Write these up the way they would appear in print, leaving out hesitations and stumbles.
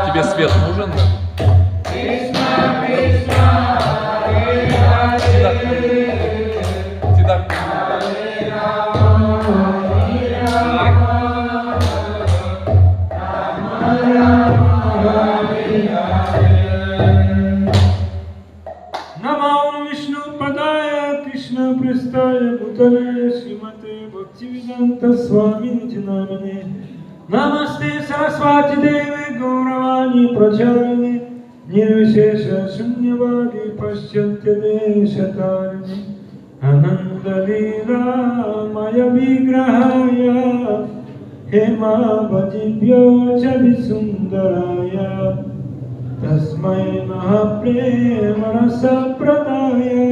Тебе свет нужен? Namo Vishnu Padaya Krishna Prestaya Bhutale Srimate Bhaktivedanta Swami Niti Namine Namaste Saraswati Devi Gauravani Pracharini Nirvishesha Shunyavadi Paschatya Deshatarini Ananda Lila Maya Vigrahaya Hema Bhajibhyo Chavisundaraya Tasmai Mahaprema Rasa Pradaya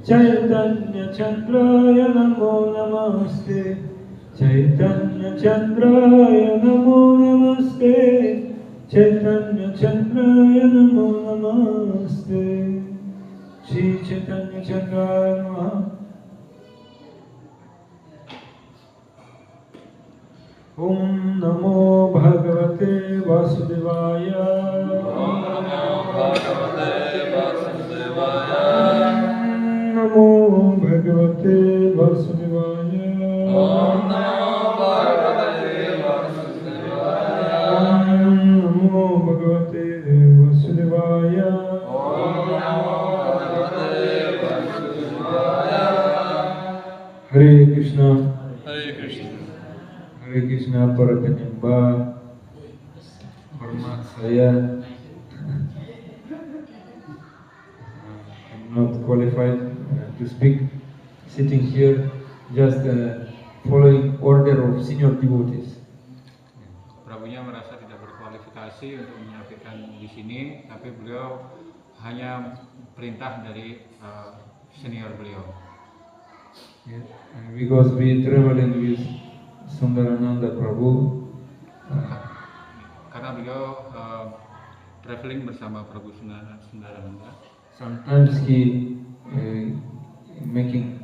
Chaitanya Chandraya Namo Namaste Chaitanya Chandraya Namo Namaste Chaitanya Chandraya Namo Namaste Shri Chaitanya Chandraya Namaha Om Namo Bhagavate Vasudevaya Namo Bhagavate Vasudevaya Namo Bhagavate Vasudevaya Hare Krishna Hare Krishna para penyembah, hormat saya. I'm not qualified to speak. Sitting here, just following order of senior devotees. Prabunya merasa tidak berkualifikasi untuk menyampaikan di sini, tapi beliau hanya perintah dari senior beliau. Yeah. Because we traveling with Sundarananda Prabhu. Karena beliau traveling bersama Prabu Sundarananda. Sometimes he making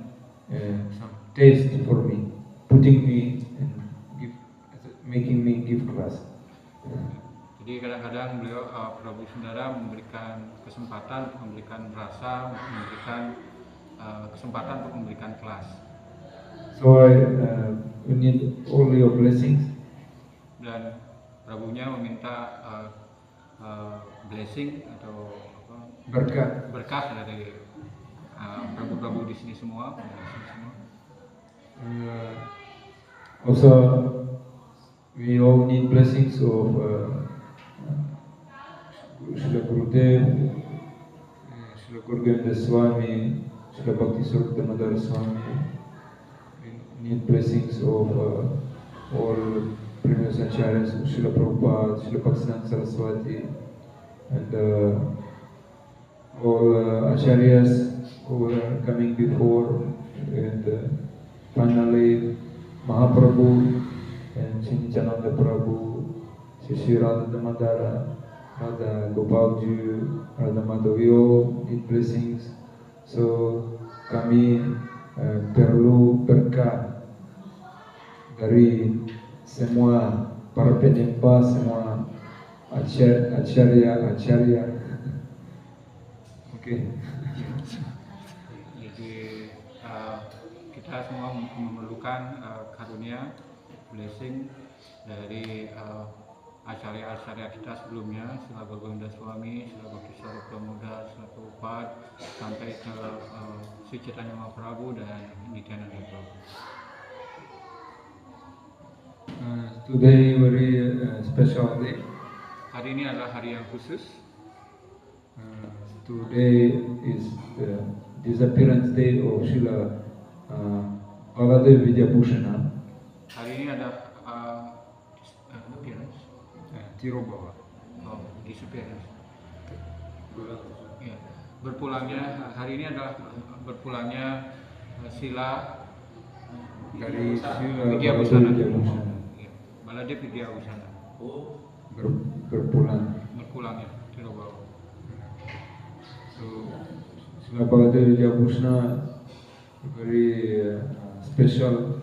some taste for me, putting me and making me give class. Jadi kadang-kadang beliau Prabu Sundara memberikan kesempatan, memberikan rasa, memberikan kesempatan untuk memberikan kelas. So we need all your blessings. Dan Prabunya meminta blessing atau berkah dari Prabu-Prabu di sini semua. Also, we all need blessings of Srila Gurudev, Srila Gurgovinda Swami, Srila Bhakti Swarup Damodar Swami. We need blessings of all previous acharyas, Srila Prabhupada, Srila Bhaktivedanta Saraswati, and all acharyas who are coming before, and finally Mahaprabhu and Sri Nityananda Prabhu, Sri Radha Damadara, Radha Gopalji, Radha Madhavio need blessings. So kami perlu berkah dari semua para penyembah, semua acharya. Oke. Jadi kita semua memerlukan karunia, blessing dari acarya-acarya kita sebelumnya, Srila Govinda Swami, Srila Bhakti Sarupa Muda, Srila Prabhupada, sampai ke Sri Chaitanya Mahaprabhu dan Nityananda Prabhu. Today very special day. Hari ini adalah hari yang khusus. Today is the disappearance day of Srila Baladev Vidyabhushana. Hari ini ada appearance, Tirubawa. disappearance. Ya, berpulangnya hari ini adalah berpulangnya Sila Dari Srila Vidyabhusana. Vidyabhusana. Ya, Baladev Vidyabhusana. Berpulangnya Tirubawa. So Srila Baladev Vidyabhusana very special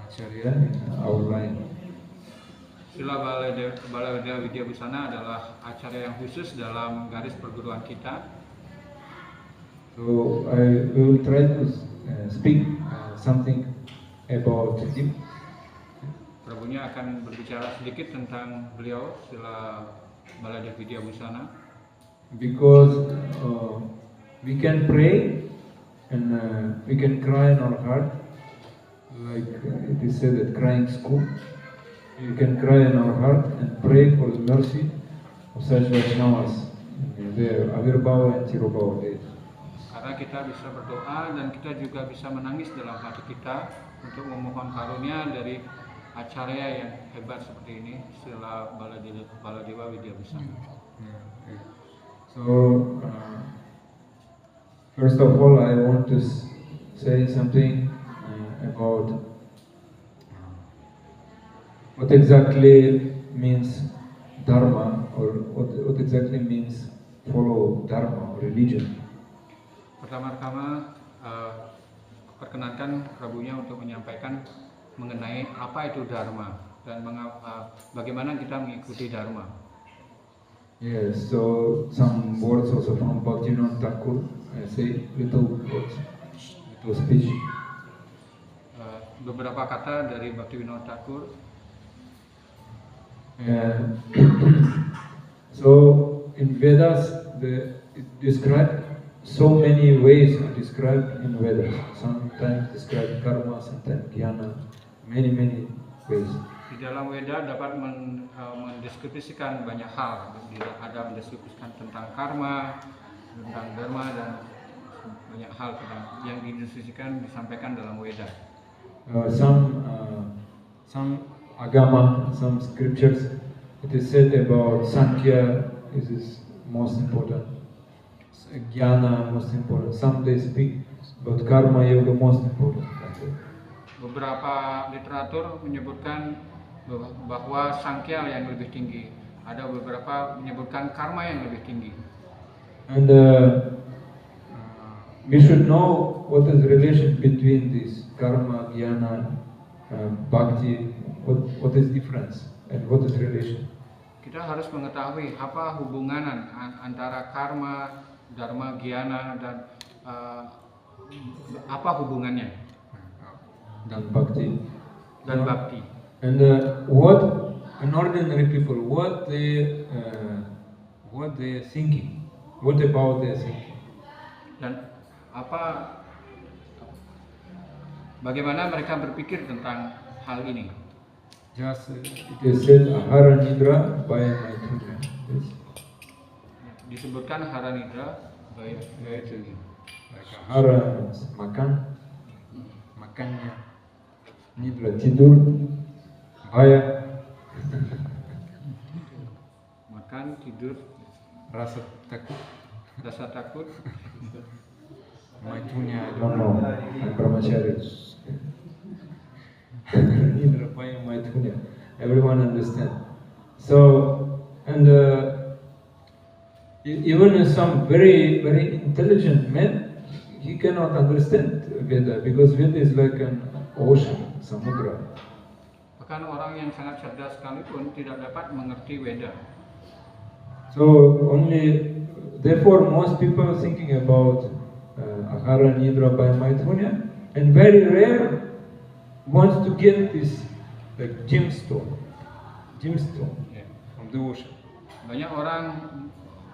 acharya in our line. Srila Baladev Vidyabhusana adalah acarya yang khusus dalam garis perguruan kita. So I will try to speak something about him. Prabunya akan berbicara sedikit tentang beliau, Srila Baladev Vidyabhusana. Because we can pray and we can cry in our heart, like it is said that crying school. You can cry in our heart and pray for the mercy of such Vaishnavas in their Avirbhava and Tirubhava days. Karena kita bisa berdoa dan kita juga bisa menangis dalam hati kita untuk memohon karunia dari acarya yang hebat seperti ini, Srila Baladewa Vidyabhusana. So first of all, I want to say something about what exactly means dharma, or what exactly means follow dharma or religion. Pertama-tama, perkenankan Prabunya untuk menyampaikan mengenai apa itu dharma dan bagaimana kita mengikuti dharma. Yes, so some words also from Bhaktivinoda Thakur. I say little words, little speech. Beberapa kata dari Bhaktivinoda Thakur. So in Vedas, it describe so many ways are described in Vedas. Sometimes describe karma, sometimes jnana, many ways. Di dalam Weda dapat mendeskripsikan banyak hal. Ada mendeskripsikan tentang karma, tentang dharma, dan banyak hal yang dideskripsikan disampaikan dalam Weda. Some agama, some scriptures, it is said about Sankhya is most important, Jnana most important. Some they speak about Karma Yoga most important. Beberapa literatur menyebutkan bahwa Sankhya yang lebih tinggi. Ada beberapa menyebutkan karma yang lebih tinggi. And we should know what is the relation between this karma, jnana, bhakti. What is difference and what is relation? Kita harus mengetahui apa hubungan antara karma, dharma, jnana, dan apa hubungannya Dan bhakti. dan bhakti. And what an ordinary people, what they thinking, what about their thinking? Dan bagaimana mereka berpikir tentang hal ini? Just it is said ahara nidra baya maithunya. Disebutkan hara nidra baya maithunya. Like ahara means makannya, nidra tidur, baya Makan, tidur, rasa takut, maithunya I don't know, I'm brahmachari. Nidra baya maithunya. Everyone understand. So and Even some very, very intelligent man, he cannot understand Veda because Veda is like an ocean, samudra. Bahkan orang yang sangat cerdas sekalipun tidak dapat mengerti Weda. So only, therefore, most people are thinking about Ahara Nidra by Maithunya, and very rare wants to get this like gemstone Ya. from the ocean. Banyak orang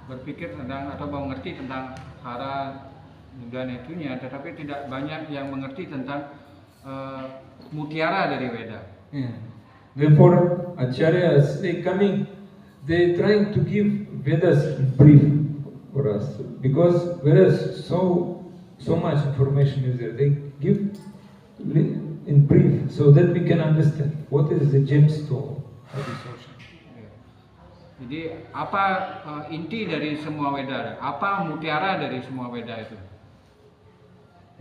berpikir tentang atau mengerti tentang hara dan itunya, tetapi tidak banyak yang mengerti tentang mutiara dari Weda. Yeah. Therefore, acharyas they coming, they trying to give Vedas in brief for us because Vedas so much information is there. They give in brief so that we can understand what is the gemstone of this ocean. Ya. Jadi apa inti dari semua Weda? Apa mutiara dari semua Weda itu?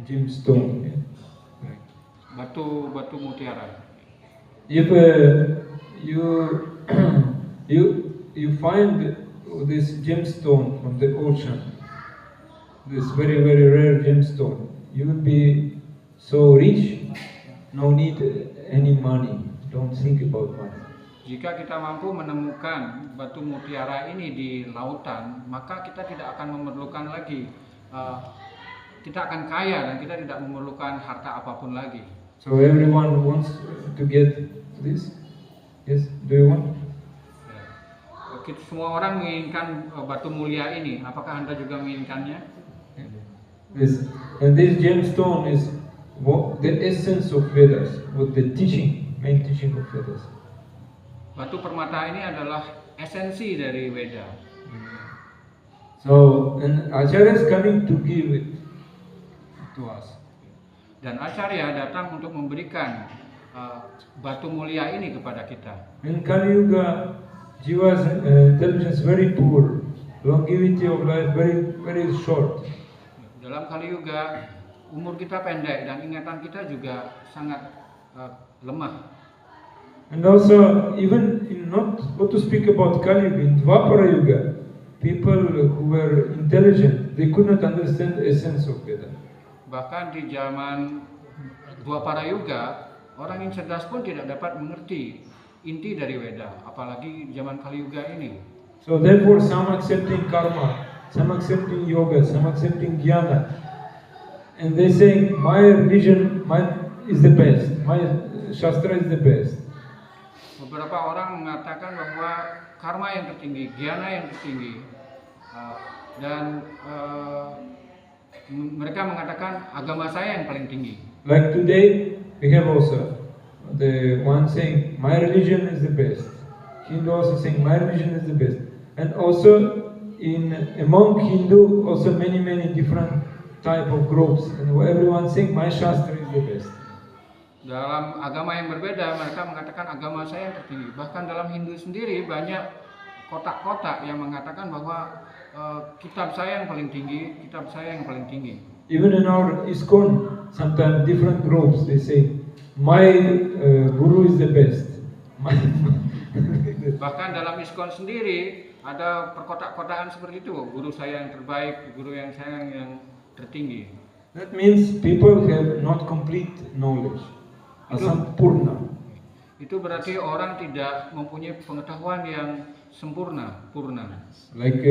Gemstone. Yeah. Right. Batu mutiara. If you find this gemstone from the ocean, this very, very rare gemstone, you will be so rich, no need any money. Don't think about money. Jika kita mampu menemukan batu mutiara ini di lautan, maka kita tidak akan memerlukan lagi, kita akan kaya dan kita tidak memerlukan harta apapun lagi. So everyone wants to get this? Yes, do you want? Semua orang menginginkan batu mulia ini. Apakah Anda juga menginginkannya? This, and this gemstone is what the essence of Vedas, what the teaching, main teaching of Vedas. Batu permata ini adalah esensi dari Weda. So, and Acharya is coming to give it to us. Dan Acarya datang untuk memberikan batu mulia ini kepada kita. In Kali Yuga, Jiva's intelligence very poor, longevity of life very, very short. Dalam Kali Yuga, umur kita pendek dan ingatan kita juga sangat lemah. And also, even in not what to speak about Kali Yuga, in Dvapara Yuga, people who were intelligent, they could not understand the essence of Veda. Bahkan di zaman Dwapara Yuga, orang yang cerdas pun tidak dapat mengerti inti dari Weda, apalagi zaman Kali Yuga ini. So therefore, some accepting karma, some accepting yoga, some accepting jnana, and they say my religion is the best, my shastra is the best. Beberapa orang mengatakan bahwa karma yang tertinggi, jnana yang tertinggi, dan mereka mengatakan agama saya yang paling tinggi. Like today, we have also the one saying my religion is the best. Hindu also saying my religion is the best. And also among Hindu also many different type of groups, and everyone saying my shastra is the best. Dalam agama yang berbeda mereka mengatakan agama saya yang tertinggi. Bahkan dalam Hindu sendiri banyak kotak-kotak yang mengatakan bahwa kitab saya yang paling tinggi, kitab saya yang paling tinggi. Even in our ISKCON, sometimes different groups they say, my guru is the best. Bahkan dalam ISKCON sendiri ada perkotak-kotaan seperti itu, guru saya yang terbaik, guru yang saya yang tertinggi. That means people have not complete knowledge, asampurna. Itu berarti orang tidak mempunyai pengetahuan yang sempurna, purna. Like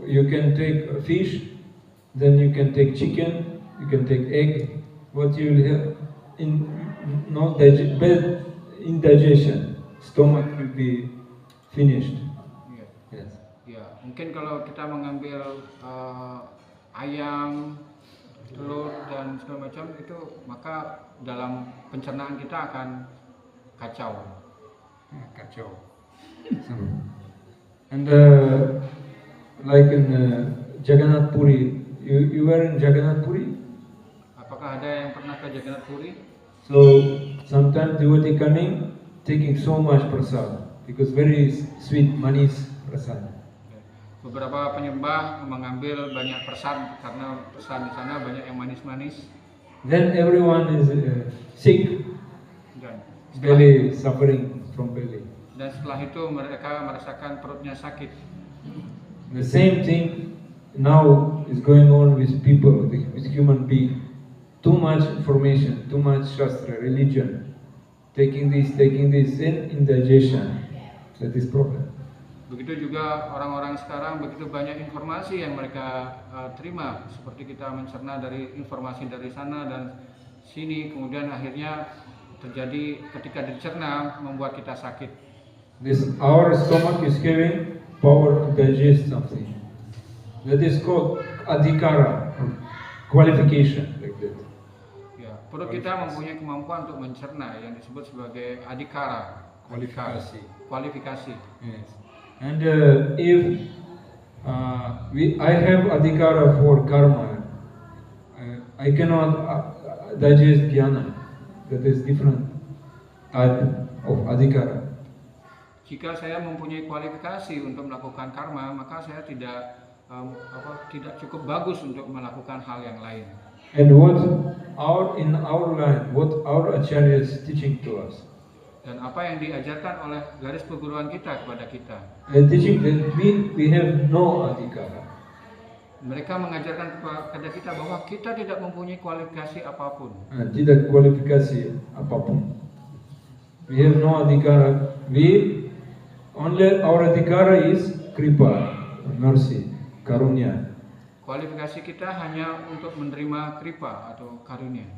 you can take a fish, then you can take chicken, you can take egg. What you will have bad indigestion, stomach will be finished. Ya. Yes. Ya, mungkin kalau kita mengambil ayam, telur dan segala macam itu, maka dalam pencernaan kita akan kacau. Kacau. And like in Jagannath Puri, you were in Jagannath Puri? Apakah ada yang pernah ke Jagannath Puri? So sometimes devotee coming taking so much prasad because very sweet manis prasad. Beberapa penyembah mengambil banyak persan karena persan di sana banyak yang manis-manis. Then everyone is sick, Dan belly suffering from belly. dan setelah itu mereka merasakan perutnya sakit. The same thing now is going on with people, with human being. Too much information, too much Shastra, religion, taking this, and indigestion. That is problem. Begitu juga orang-orang sekarang, begitu banyak informasi yang mereka terima, seperti kita mencerna dari informasi dari sana dan sini, kemudian akhirnya terjadi ketika dicerna membuat kita sakit. Our stomach is having power to digest something. That is called adhikara, qualification, like that. Ya, perut kita mempunyai kemampuan untuk mencerna yang disebut sebagai adhikara, kualifikasi. Yes. And if I have adhikara for karma, I cannot digest jnana. That is different type of adhikara. Jika saya mempunyai kualifikasi untuk melakukan karma, maka saya tidak cukup bagus untuk melakukan hal yang lain. And in our line, what our acharya is teaching to us. Dan apa yang diajarkan oleh garis perguruan kita kepada kita. And teaching that we have no adhikara. Mereka mengajarkan kepada kita bahwa kita tidak mempunyai kualifikasi apapun. Tidak kualifikasi apapun. We have no adhikara. Only our adhikara is kripa, mercy, karunia. Kualifikasi kita hanya untuk menerima kripa atau karunia.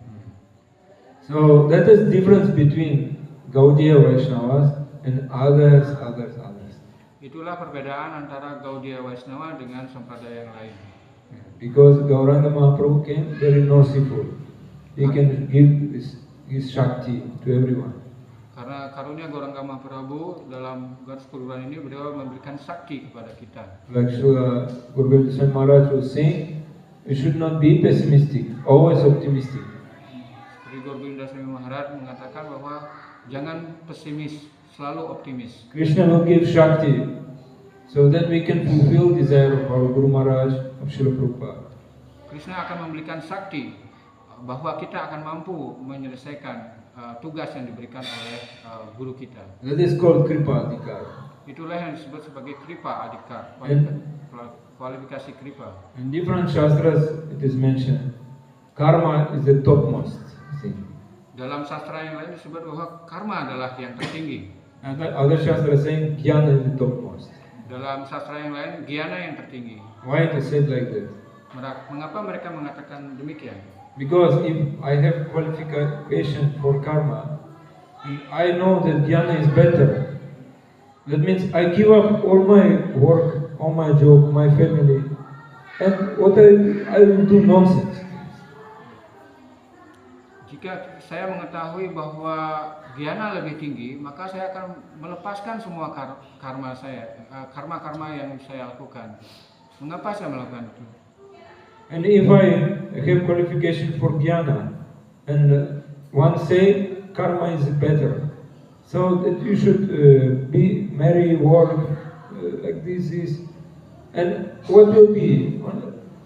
So that is difference between Gaudiya Vaishnavas and others. Itulah perbedaan antara Gaudiya Vaishnava dengan sampradaya yang lain. Because Gauranga Mahaprabhu came very merciful. He can give his Shakti to everyone. Karena karunia Gauranga Mahaprabhu dalam garis perguruan ini beliau memberikan sakti kepada kita. Like Guru Govinda Swami Maharaj was saying, we should not be pessimistic, always optimistic. Seperti Guru Govinda Swami Maharaj mengatakan bahwa jangan pesimis, selalu optimis. Krishna will give Shakti so that we can fulfill desire of our Guru Maharaj, of Srila Prabhupada. Krishna akan memberikan sakti bahwa kita akan mampu menyelesaikan tugas yang diberikan oleh guru kita. That is called Kripa Adhikar. Itulah yang disebut sebagai Kripa Adhikar, kualifikasi Kripa. In different shastras it is mentioned, karma is the topmost thing. Dalam sastra yang lain disebut bahwa karma adalah yang tertinggi. And other shastras saying jnana is the topmost. Dalam sastra yang lain, jnana yang tertinggi. Why it is said like that? Mengapa mereka mengatakan demikian? Because if I have qualification for karma, I know that jnana is better. That means I give up all my work, all my job, my family, and what I will do nonsense. Jika saya mengetahui bahwa jnana lebih tinggi, maka saya akan melepaskan semua karma yang saya lakukan. Mengapa saya melakukan itu? And if I have qualification for jnana, and one say karma is better, so that you should be marry, work like this is, and what will be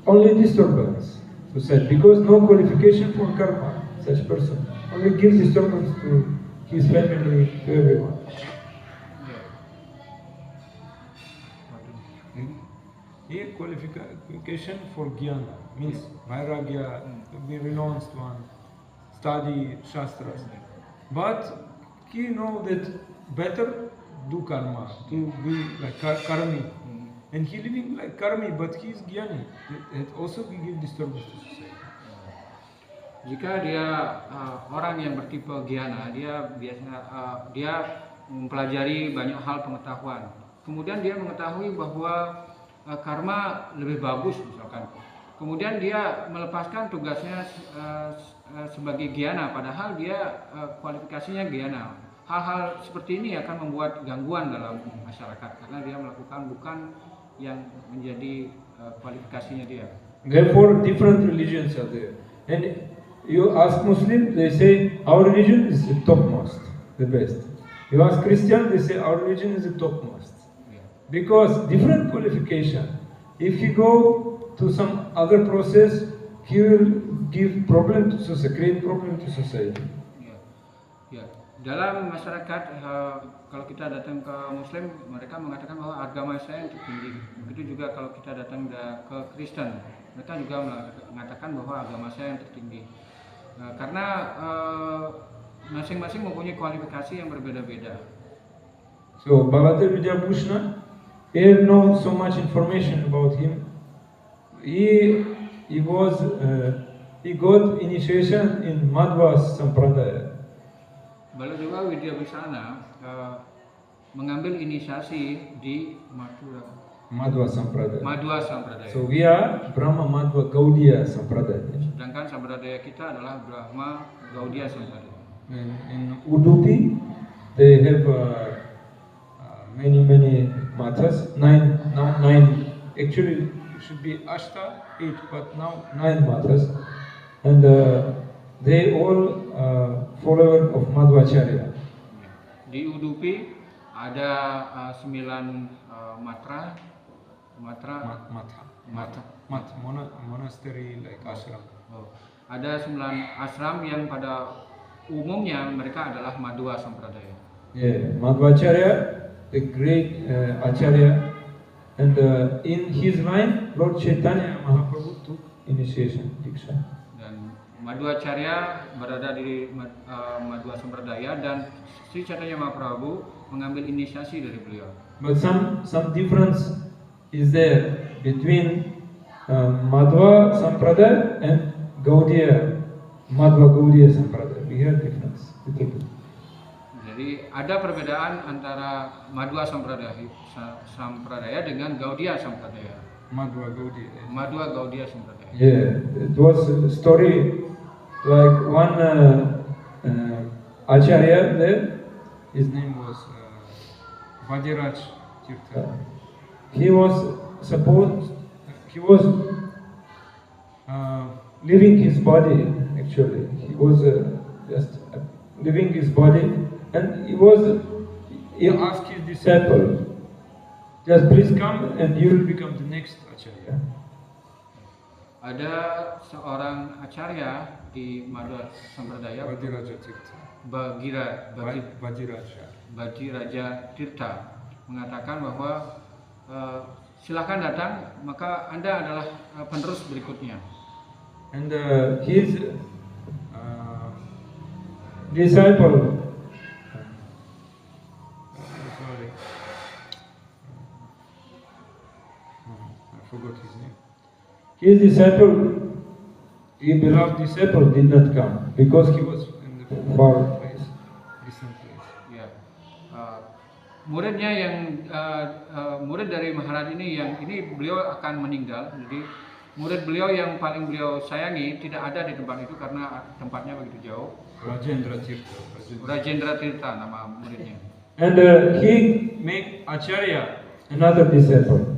only disturbance. So said because no qualification for karma. Such person only gives disturbance to his family, to everyone. Here qualification for jnana means vairagya, be renounced one, study shastras. But he know that better do karma, to be like karmi. And he living like karmi, but he is jnani. That also will give disturbance to society. Jika dia orang yang bertipe jnana, dia biasanya dia mempelajari banyak hal pengetahuan. Kemudian dia mengetahui bahwa karma lebih bagus misalkan. Kemudian dia melepaskan tugasnya sebagai jnana, padahal dia kualifikasinya jnana. Hal-hal seperti ini akan membuat gangguan dalam masyarakat karena dia melakukan bukan yang menjadi kualifikasinya dia. Therefore, different religions are there. And you ask Muslim, they say our religion is the topmost, the best. You ask Christian, they say our religion is the topmost. Because different qualification. If he go to some other process, he will give problem to society, create problem to society. Dalam masyarakat kalau kita datang ke Muslim, mereka mengatakan bahwa agama saya yang tertinggi. Begitu juga kalau kita datang ke Kristen, mereka juga mengatakan bahwa agama saya yang tertinggi. Karena masing-masing mempunyai kualifikasi yang berbeda-beda. So Bhagavatar Vidyabhushana, he have no so much information about him. He got initiation in Madhva Sampradaya. Baladewa Widyabhusana mengambil inisiasi di Madhva Sampradaya. Madhva Sampradaya. So we are Brahma Madhva Gaudiya Sampradaya. Sedangkan sampradaya kita adalah Brahma Gaudiya Sampradaya. In Udupi, they have many mathas. Nine. Actually, it should be Ashta, 8, but now 9 mathas, and they all follower of Madhvacharya. Di Udupi ada 9 matra, monastery like ashram. Ada 9 ashram yang pada umumnya mereka adalah Madhva Sampradaya. Yeah, Madhvacharya, the great Acharya, and in his line, Lord Chaitanya Mahaprabhu took initiation, Diksha. Dan Madhvacharya berada di Madhva Sampradaya dan Sri Chaitanya Mahaprabhu mengambil inisiasi dari beliau. But some difference is there between Madhva Sampradaya and Madhva Gaudiya Sampradaya. We have difference. Jadi ada perbedaan antara Madhva Sampradaya dengan Gaudiya Sampradaya. Madhva Gaudiya. Madhva Gaudiya Sampradaya. Yeah, it was a story like one Acharya there. His name was Vajiraj Tirtha. He was leaving his body. Actually, he was just leaving his body, and he asked his disciple, just please come and you will become the next Acharya. Ada seorang Acharya di Madhva Sampradaya, Vajiraja Tirtha, mengatakan bahwa silakan datang, maka Anda adalah penerus berikutnya. And his disciple, I forgot his name. His disciple, his beloved disciple, did not come because he was in the far place, distant place. Ya, muridnya yang murid dari Maharaj ini yang ini beliau akan meninggal. Jadi murid beliau yang paling beliau sayangi tidak ada di tempat itu karena tempatnya begitu jauh. Rajendra Tirtha. Rajendra Tirtha nama muridnya. And he made Acharya another disciple.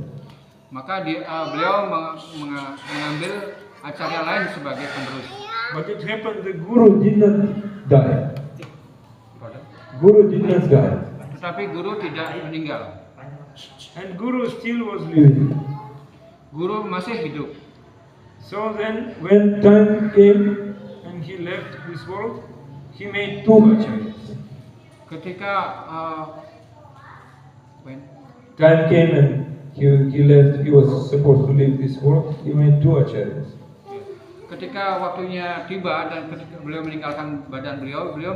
Maka beliau mengambil Acharya lain sebagai penerus. But it happened the Guru did not die. Guru did not die. Tetapi guru tidak meninggal. And Guru still was living. Guru masih hidup. So then when time came and he left this world, he made 2 acharyas. Ketika Time came and he left, he was supposed to leave this world, he made 2 acharyas. ketika waktunya tiba dan ketika beliau meninggalkan badan beliau, beliau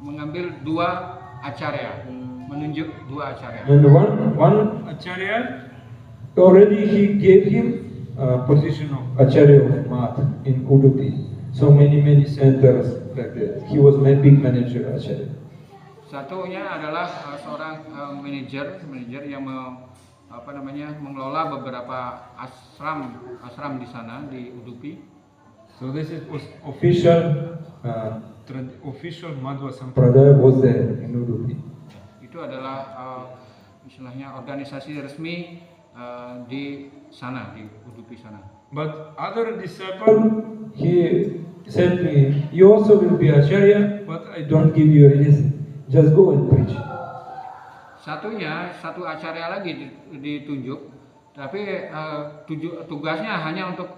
mengambil 2 acarya, menunjuk 2 acarya. And one acharya already he gave him position of acharya of math in Udupi. So many centers like that. He was my big manager acharya. Satunya adalah seorang manajer yang mengelola beberapa asram di sana di Udupi. So this is official Madhva Sampradaya was there in Udupi. Itu adalah istilahnya organisasi resmi di sana di Udupi sana. But other disciple, he said to me, you also will be acharya, but I don't give you anything. Just go and preach. Satu acarya lagi ditunjuk, tapi tugasnya hanya untuk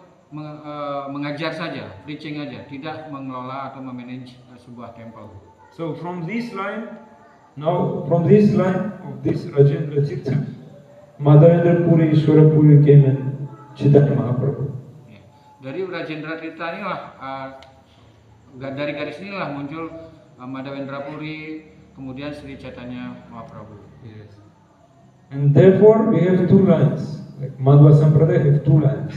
mengajar saja, preaching aja, tidak mengelola atau memanage sebuah tempel. So from this line, now from this line of this Rajendra Tirtha, Madhavendra Puri, Ishwara Puri came and Chaitanya Mahaprabhu. Ya. Dari Rajendra Tirtha inilah dari garis inilah muncul Madhavendra Puri, kemudian Sri Chaitanya Mahaprabhu. Yes. And therefore we have two lines. Like Madhva Sampradaya have two lines.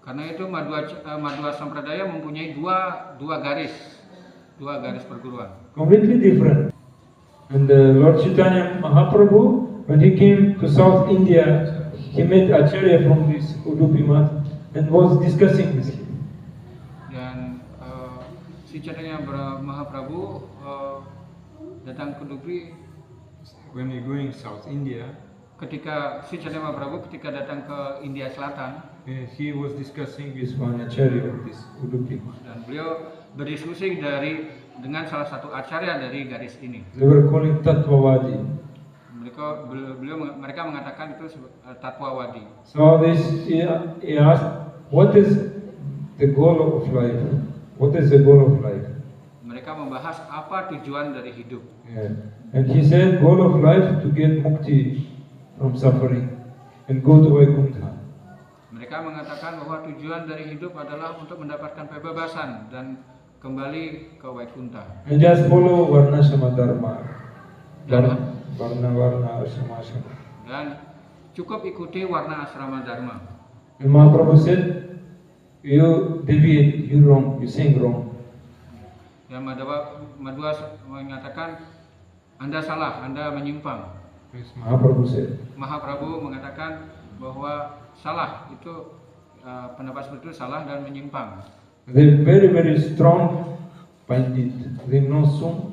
Karena itu Madhva Sampradaya mempunyai dua garis perguruan. Completely different. And Lord Chaitanya Mahaprabhu, when he came to South India, he met Acharya from this Udupi Math and was discussing with him. Dan Sri Chaitanya Mahaprabhu datang ke Udupi. When we going South India, Ketika Sri Chaitanya Mahaprabhu datang ke India Selatan, he was discussing with one Acharya of this Udupi. dan beliau berdiskusi dengan salah satu acarya dari garis ini. They were calling Tattvavadi. Mereka mengatakan itu Tatwawadi. So he asked, what is the goal of life? What is the goal of life? Mereka membahas apa tujuan dari hidup. Yeah. And he said, goal of life to get mukti from suffering and go to Vaikuntha. Mereka mengatakan bahwa tujuan dari hidup adalah untuk mendapatkan kebebasan dan kembali ke Vaikuntha. And just follow Varna Sama Dharma. Dan Varna Asrama Asrama. Dan cukup ikuti warna asrama dharma. And Mahaprabhu said, you deviate, you wrong, you saying wrong. Dan Madhva mengatakan, Anda salah, Anda menyimpang. Yes, Mahaprabhu said. Mahaprabhu mengatakan bahwa salah itu pendapat seperti itu salah dan menyimpang. They're very, very strong pandit. They know so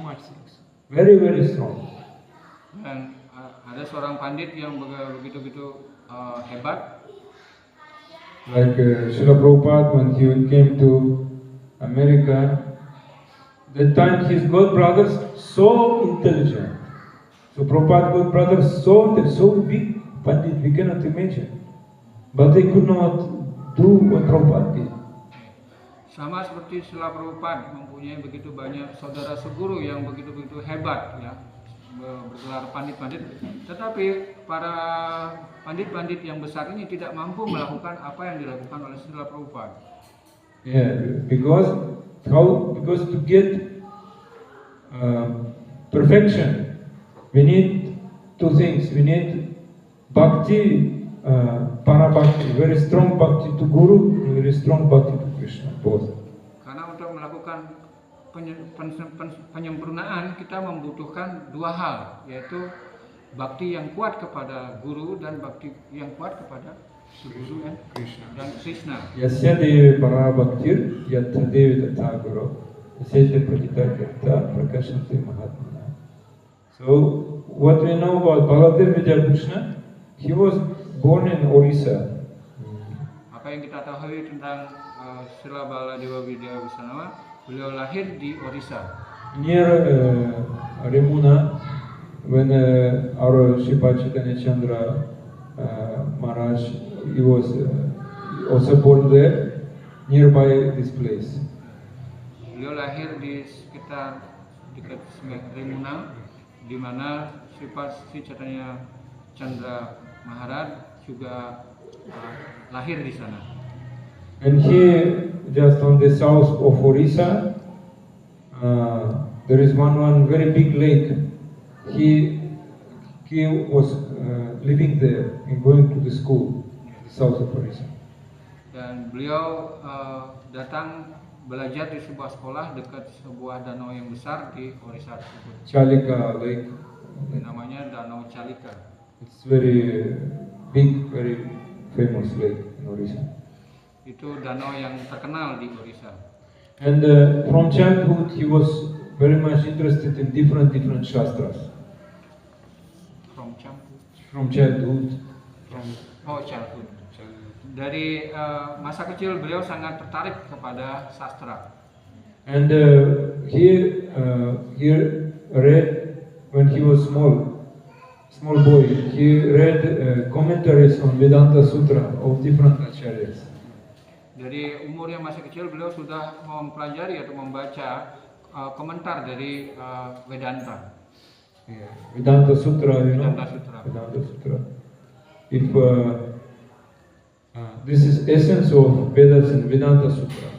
much things. Very, very strong. Dan ada seorang pandit yang begitu hebat. Like Srila Prabhupada, when he came to America, that time his god brothers so intelligent. So Prabhupada god brothers so big pandit, we cannot imagine. But they could not do what Prabhupada did. Sama seperti Srila Prabhupada mempunyai begitu banyak saudara seguru yang begitu hebat, ya, bergelar pandit-pandit. Tetapi para pandit-pandit yang besar ini tidak mampu melakukan apa yang dilakukan oleh Srila Prabhupada. Yeah, because to get perfection, we need two things. We need bhakti, parabhakti, very strong bhakti to Guru, very strong bhakti to Krishna, both. Karena untuk melakukan penyempurnaan kita membutuhkan dua hal, yaitu bakti yang kuat kepada Guru dan bakti yang kuat kepada Guru dan Krishna. Yasya devi parabhaktir yatra devi tatha guru yasya prakita kirta prakashante mahatmana. So what we know about Baladev Vijayakrishna, he was born in Orissa. Apa yang kita tahu tentang Srila Baladewa Vijayakrishna, beliau lahir di Orissa. Near Remuna, when our Sripad Chaitanya Chandra Maharaj, he was also born there, nearby this place. Beliau lahir di sekitar dekat Remuna, di mana Sri Chaitanya Chandra Maharaj juga lahir di sana. And here, just on the south of Orissa, there is one very big lake. He was living there and going to the school, south of Orissa. Dan beliau datang belajar di sebuah sekolah dekat sebuah danau yang besar di Orissa tersebut. Chalika Lake. Namanya Danau Chalika. It's very big, very famous lake in Orissa. Itu danau yang terkenal di Orissa. And from childhood, he was very much interested in different shastras. From childhood. Childhood. Dari masa kecil beliau sangat tertarik kepada sastra. And he read when he was small boy. He read commentaries on Vedanta Sutra of different acharyas. Dari umur yang masih kecil beliau sudah mempelajari atau membaca komentar dari Vedanta. Yeah. Vedanta Sutra, you know. Vedanta Sutra. Vedanta Sutra. If this is essence of Vedas and Vedanta Sutra.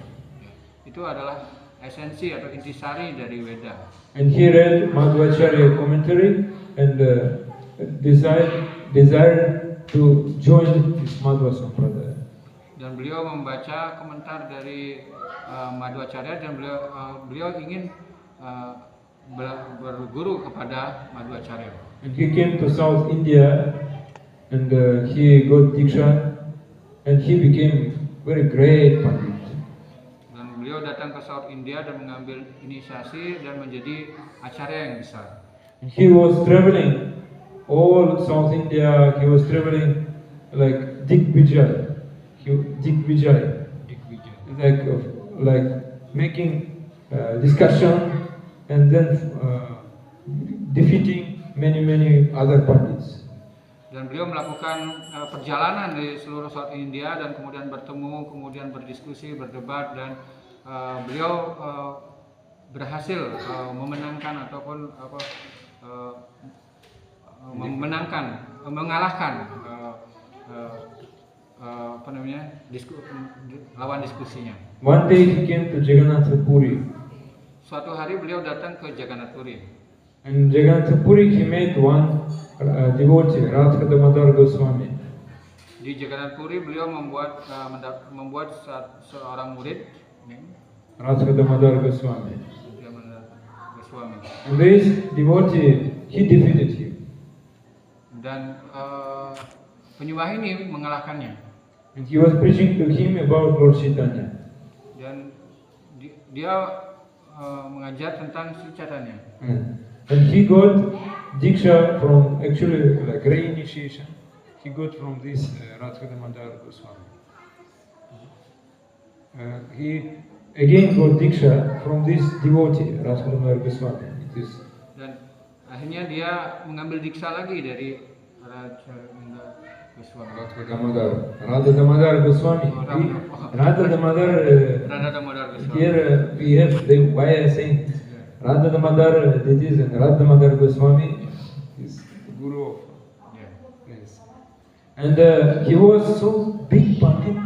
Itu adalah esensi atau intisari dari Veda. And he read Madhvacharya commentary and desired to join this Madhva Sampradaya. Dan beliau membaca komentar dari Madhvacharya dan beliau ingin berguru kepada Madhvacharya. And he came to South India and he got Diksha and he became very great Pandit. Dan beliau datang ke South India dan mengambil inisiasi dan menjadi acarya yang besar. And he was traveling all South India, he was traveling like Digvijay. Digvijay. Like making discussion and then defeating many other Pandits. Dan beliau melakukan perjalanan di seluruh South India dan kemudian bertemu, kemudian berdiskusi, berdebat dan beliau berhasil memenangkan ataupun mengalahkan lawan diskusinya. One day he came to Jagannath Puri. Suatu hari beliau datang ke Jagannath Puri. And Jagannath Puri he met one devotee, Radha Damodar Goswami. Di Jagannath Puri beliau membuat seorang murid, Radha Damodar Goswami. Goswami. And this devotee he defeated him. Dan penyembah ini mengalahkannya. And he was preaching to him about Lord Chaitanya. Dan dia mengajar tentang Sri Chaitanya. And he got Diksha from actually like reinitiation. He got from this Radha Damodar Goswami. He again got Diksha from this devotee Radha Damodar Goswami. Dan akhirnya dia mengambil diksa lagi dari Radha Goswami. Radha Damodar Goswami. Radha Damodar Goswami. Here we have the why I saying Radha Damodar deities and Radha Damodar Goswami is the guru of yes. And he was so big pandit,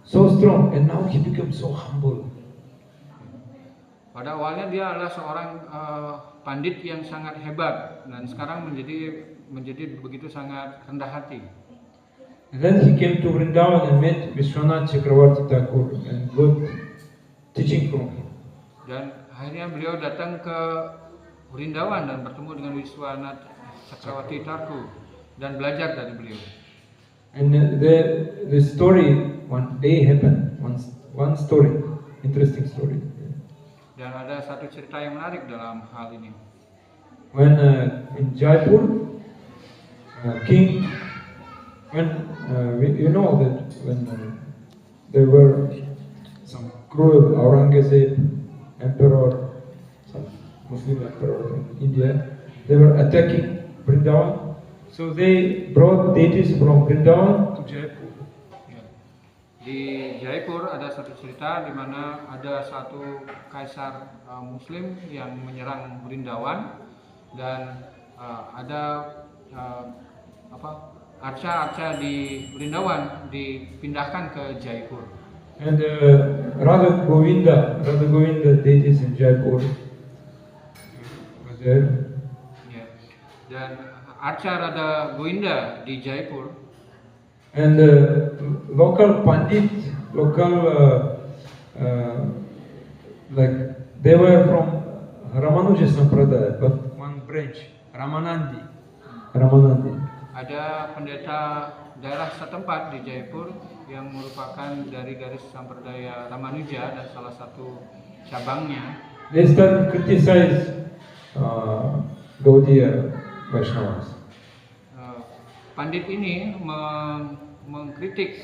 so strong, and now he became so humble. Pada awalnya dia adalah seorang pandit yang sangat hebat dan sekarang menjadi begitu sangat rendah hati. And then he came to Vrindavan and met Vishwanath Chakravarti Thakur and got teaching from him. Dan akhirnya beliau datang ke Vrindavan dan bertemu dengan Vishwanath Chakravarti Thakur dan belajar dari beliau. And the story one day happened. One story, interesting story. Dan ada satu cerita yang menarik dalam hal ini. When in Jaipur, king, you know that when there were some cruel Aurangzeb emperor, some Muslim emperor in India, they were attacking Vrindavan. So they brought deities from Vrindavan to Jaipur. Di Jaipur ada satu cerita di mana ada satu kaisar Muslim yang menyerang Vrindavan dan ada arca-arca di Vrindavan dipindahkan ke Jaipur. And Radha Govinda deities in Jaipur was there. Ya. Dan arca Radha Govinda di Jaipur. And local pandit, like they were from Ramanuja Sampradaya, but one branch, Ramanandi. Ada pendeta daerah setempat di Jaipur yang merupakan dari garis sampradaya Ramanuja dan salah satu cabangnya. They start to criticize Gaudiya Vaishnavas. Pandit ini mengkritik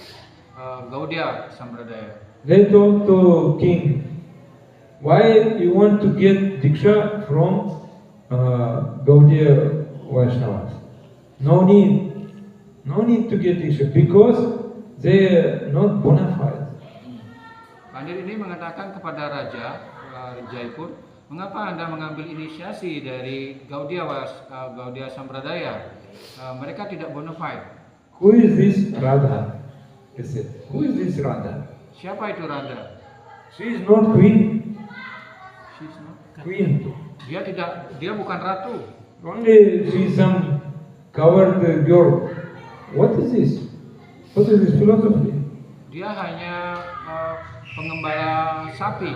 Gaudiya Sampradaya. They told to king, why you want to get Diksha from Gaudiya Vaishnavas? No need to get Diksha because they are not bona fide. Pandit ini mengatakan kepada Raja Jaipur, mengapa Anda mengambil inisiasi dari Gaudiya Sampradaya? Mereka tidak bona fide. Who is this Radha? He said, who is this Radha? Siapa itu Radha? She is not queen. She's not- Queen. Dia bukan ratu. Only she is some covered girl. What is this? What is this philosophy? Dia hanya pengembala sapi.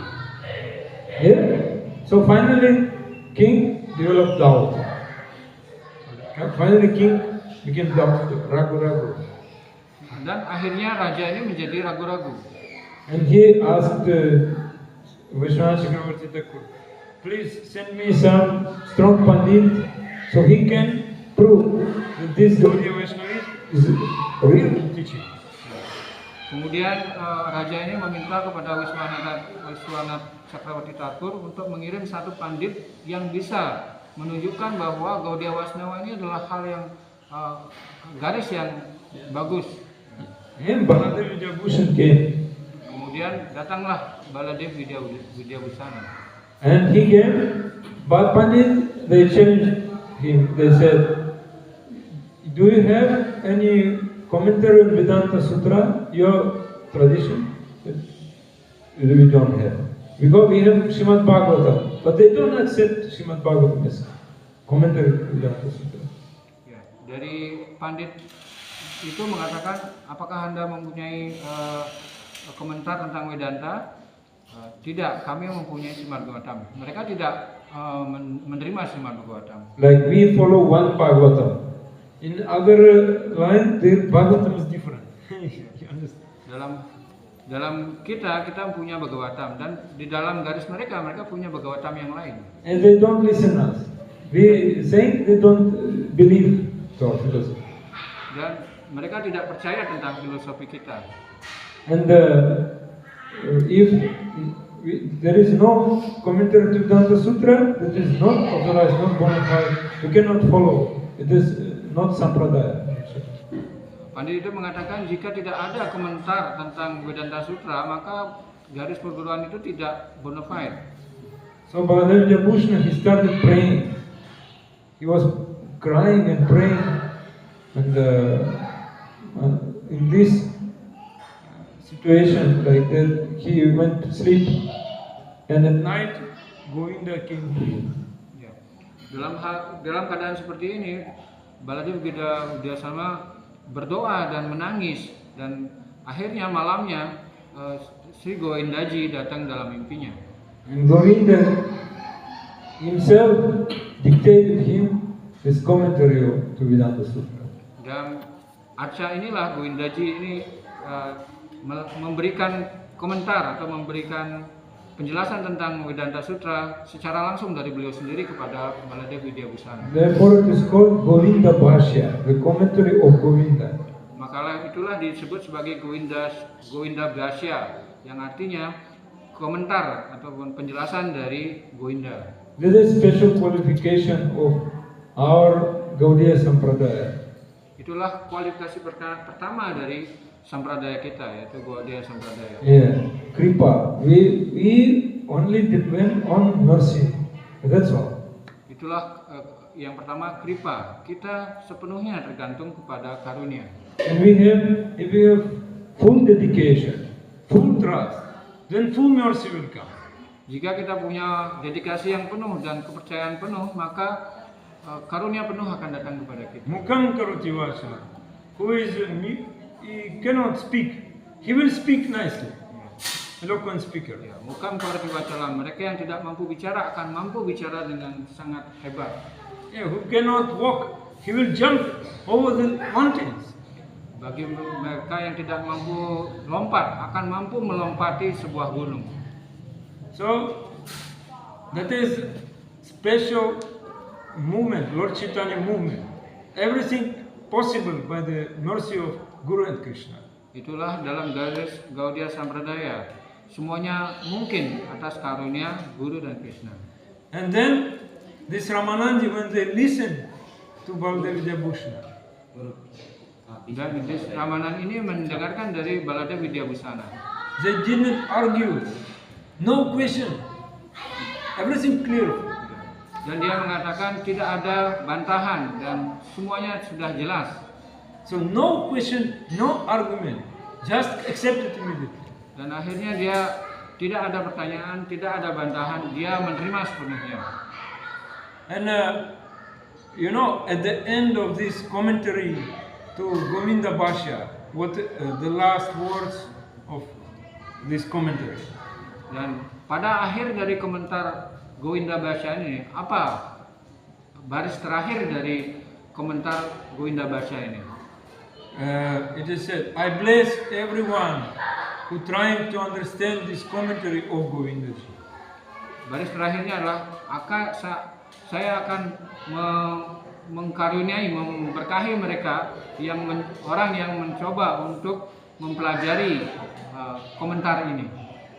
Yeah. So finally, king developed doubt. Finally, king became doubtful, ragu. Dan akhirnya raja ini menjadi ragu-ragu. And he asked Vishwanath Chakravarti Thakur, please send me some strong pandit so he can prove that this Gaudiya Vaishnava is real teaching. Kemudian raja ini meminta kepada Vishwanath Chakravarti Thakur untuk mengirim satu pandit yang bisa menunjukkan bahwa Gaudiya Vaishnava ini adalah hal yang garis yang bagus. And Baladev Vidyabhushan came. Kemudian datanglah Baladev Vidyabhusana. And he came, but Pandit, they challenged him. They said, do you have any commentary on Vedanta Sutra, your tradition? We don't have. Because we have Srimad Bhagavatam, but they don't accept Srimad Bhagavatam as commentary on Vedanta Sutra. Ya, dari pandit itu mengatakan, apakah Anda mempunyai komentar tentang Vedanta? Tidak, kami mempunyai Srimad Bhagavatam. Mereka tidak menerima Srimad Bhagavatam. Like we follow one Bhagavatam. In other line, their Bhagavatam is different. You understand? Dalam kita punya Bhagavatam, dan di dalam garis mereka punya Bhagavatam yang lain. And they don't listen us. We saying they don't believe to our philosophy. Dan mereka tidak percaya tentang filosofi kita. And if there is no commentary to Vedanta Sutra, that is not authorized, not bona fide, we cannot follow. It is not sampradaya. Pandit itu mengatakan jika tidak ada komentar tentang Vedanta Sutra, maka garis perguruan itu tidak bona fide. So Baladev Vidyabhushan, he started praying. He was crying and praying. And in this situation like that, he went to sleep. And at night, Govinda came to him. Ya. Dalam keadaan seperti ini, Baladev Vidyasama berdoa dan menangis, dan akhirnya malamnya Sri Govindaji datang dalam mimpinya. And Govinda himself dictated him his commentary to Vedanta Sutra. Dan Arca inilah Govindaji ini memberikan komentar atau memberikan penjelasan tentang Vedanta Sutra secara langsung dari beliau sendiri kepada Baladev Vidyabhusana. Therefore, it is called Govinda Bhashya, the commentary of Govinda. Makalah itulah disebut sebagai Govinda Bhashya, yang artinya komentar ataupun penjelasan dari Govinda. This is special qualification of our Gaudiya Sampradaya. Itulah kualifikasi pertama dari sampradaya kita, yaitu Gaudiya Sampradaya. Yeah, Kripa. We only depend on mercy. That's all. Itulah yang pertama, kripa. Kita sepenuhnya tergantung kepada karunia. And if we have full dedication, full trust, then full mercy will come. Jika kita punya dedikasi yang penuh dan kepercayaan penuh, maka karunia penuh akan datang kepada kita. Mukam karoti vacha. Who is he cannot speak. He will speak nicely. Eloquent speaker. Ya, mukam karoti wacalam. Mereka yang tidak mampu bicara akan mampu bicara dengan sangat hebat. Yeah, who cannot walk, he will jump over the mountains. Bagi mereka yang tidak mampu lompat, akan mampu melompati sebuah gunung. So that is special movement, Lord Chaitanya movement. Everything possible by the mercy of Guru and Krishna. Itulah dalam garis Gaudiya Sampradaya. Semuanya mungkin atas karunia Guru dan Krishna. And then this Ramanandi, when they listen to Baladev Vidyabhushan, Dan Ramanan ini mendengarkan dari Baladev Vidyabhusana. They didn't argue. No question. Everything clear. Dan dia mengatakan tidak ada bantahan dan semuanya sudah jelas. So no question, no argument. Just accept it immediately. Dan akhirnya dia tidak ada pertanyaan, tidak ada bantahan, dia menerima sepenuhnya. And at the end of this commentary to Govinda Bhashya, what the last words of this commentary? Dan pada akhir dari komentar Govinda Bhashya ini, apa baris terakhir dari komentar Govinda Bhashya ini? It is said, I bless everyone who trying to understand this commentary of Govinda. Baris terakhirnya adalah saya akan mengkaruniai, memberkahi mereka orang yang mencoba untuk mempelajari komentar ini.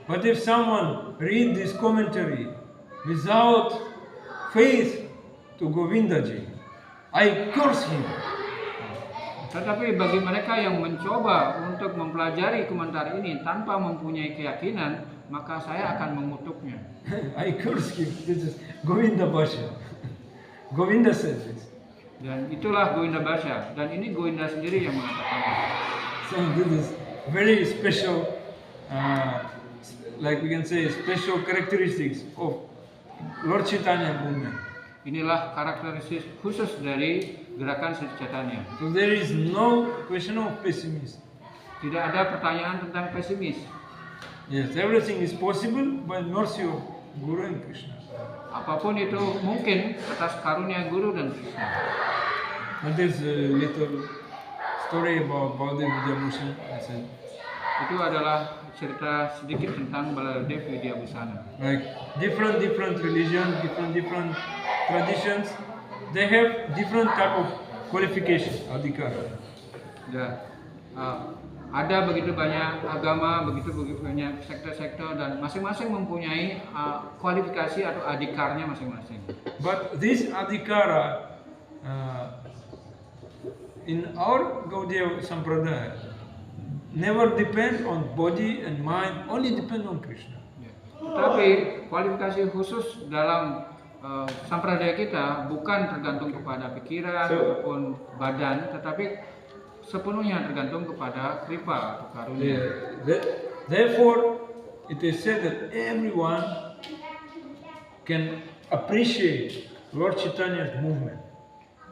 But if someone read this commentary without faith to Govindaji, I curse him. Tetapi bagi mereka yang mencoba untuk mempelajari komentar ini tanpa mempunyai keyakinan, maka saya akan mengutuknya. I curse him. This is Govinda Bhashya. Govinda says this. Dan itulah Govinda Bhashya. Dan ini Govinda sendiri yang mengatakannya. So this is very special, like we can say, special characteristics of Lord Chaitanya movement. Inilah karakteristik khusus dari gerakan Sri Chaitanya. So there is no question of pessimism. Tidak ada pertanyaan tentang pesimis. Yes, everything is possible by mercy of Guru and Krishna. Apapun itu mungkin atas karunia Guru dan Krishna. But there's a little story about Baladev Vidyabhushan. I said, Itu adalah cerita sedikit tentang Baladev Vidyabhusana. like different religion, different traditions, they have different type of qualification, adhikara. Ya, ada begitu banyak agama, begitu banyak sekte-sekte dan masing-masing mempunyai kualifikasi atau adikarnya masing-masing. But this adhikara in our Gaudiya Sampradaya never depend on body and mind, only depend on Krishna. Ya. Tetapi kualifikasi khusus dalam sampradaya kita bukan tergantung kepada pikiran ataupun badan, tetapi sepenuhnya tergantung kepada kripa atau karunia. Therefore, it is said that everyone can appreciate Lord Chaitanya's movement.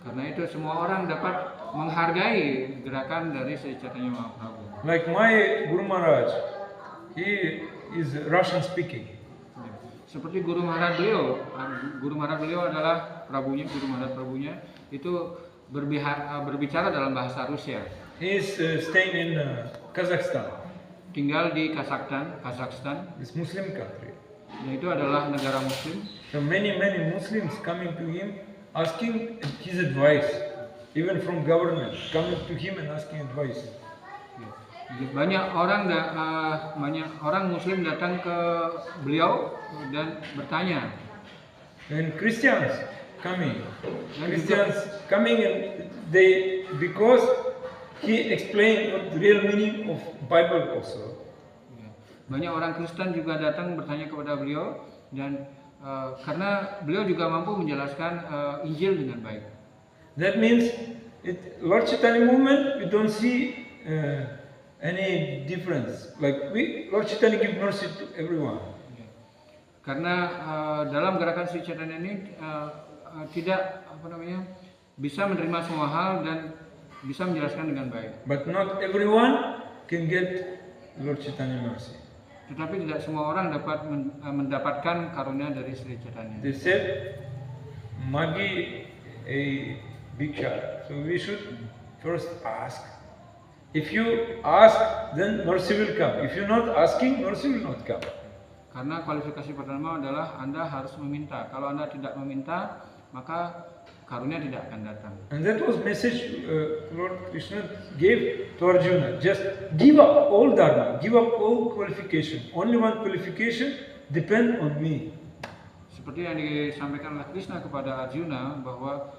Karena itu semua orang dapat menghargai gerakan dari Sri Chaitanya Mahaprabhu. Like my Guru Maharaj, he is Russian speaking. Seperti Guru Maharaj beliau adalah Guru Maharaj Prabunya itu berbicara dalam bahasa Rusia. He is staying in Kazakhstan. Tinggal di Kazakhstan. It's Muslim country. Dan itu adalah negara Muslim. So many Muslims coming to him asking his advice, even from government coming to him and asking advice. Banyak orang Muslim datang ke beliau dan bertanya. And Christians coming and they, because he explained what the real meaning of Bible also. Banyak orang Kristen juga datang bertanya kepada beliau dan karena beliau juga mampu menjelaskan Injil dengan baik. That means Lord Chaitanya movement, we don't see any difference. Like Lord Chaitanya give mercy to everyone. Karena dalam gerakan Sri Chaitanya ini tidak bisa menerima semua hal dan bisa menjelaskan dengan baik. But not everyone can get Lord Chaitanya mercy. Tetapi tidak semua orang dapat mendapatkan karunia dari Sri Chaitanya. They said, Magi a bhiksha. So we should first ask. If you ask, then mercy will come. If you're not asking, mercy will not come. Karena kualifikasi pertama adalah Anda harus meminta. Kalau Anda tidak meminta, maka karunia tidak akan datang. And that was message Lord Krishna gave to Arjuna. Just give up all dharma, give up all qualification. Only one qualification, depend on me. Seperti yang disampaikan oleh Krishna kepada Arjuna bahwa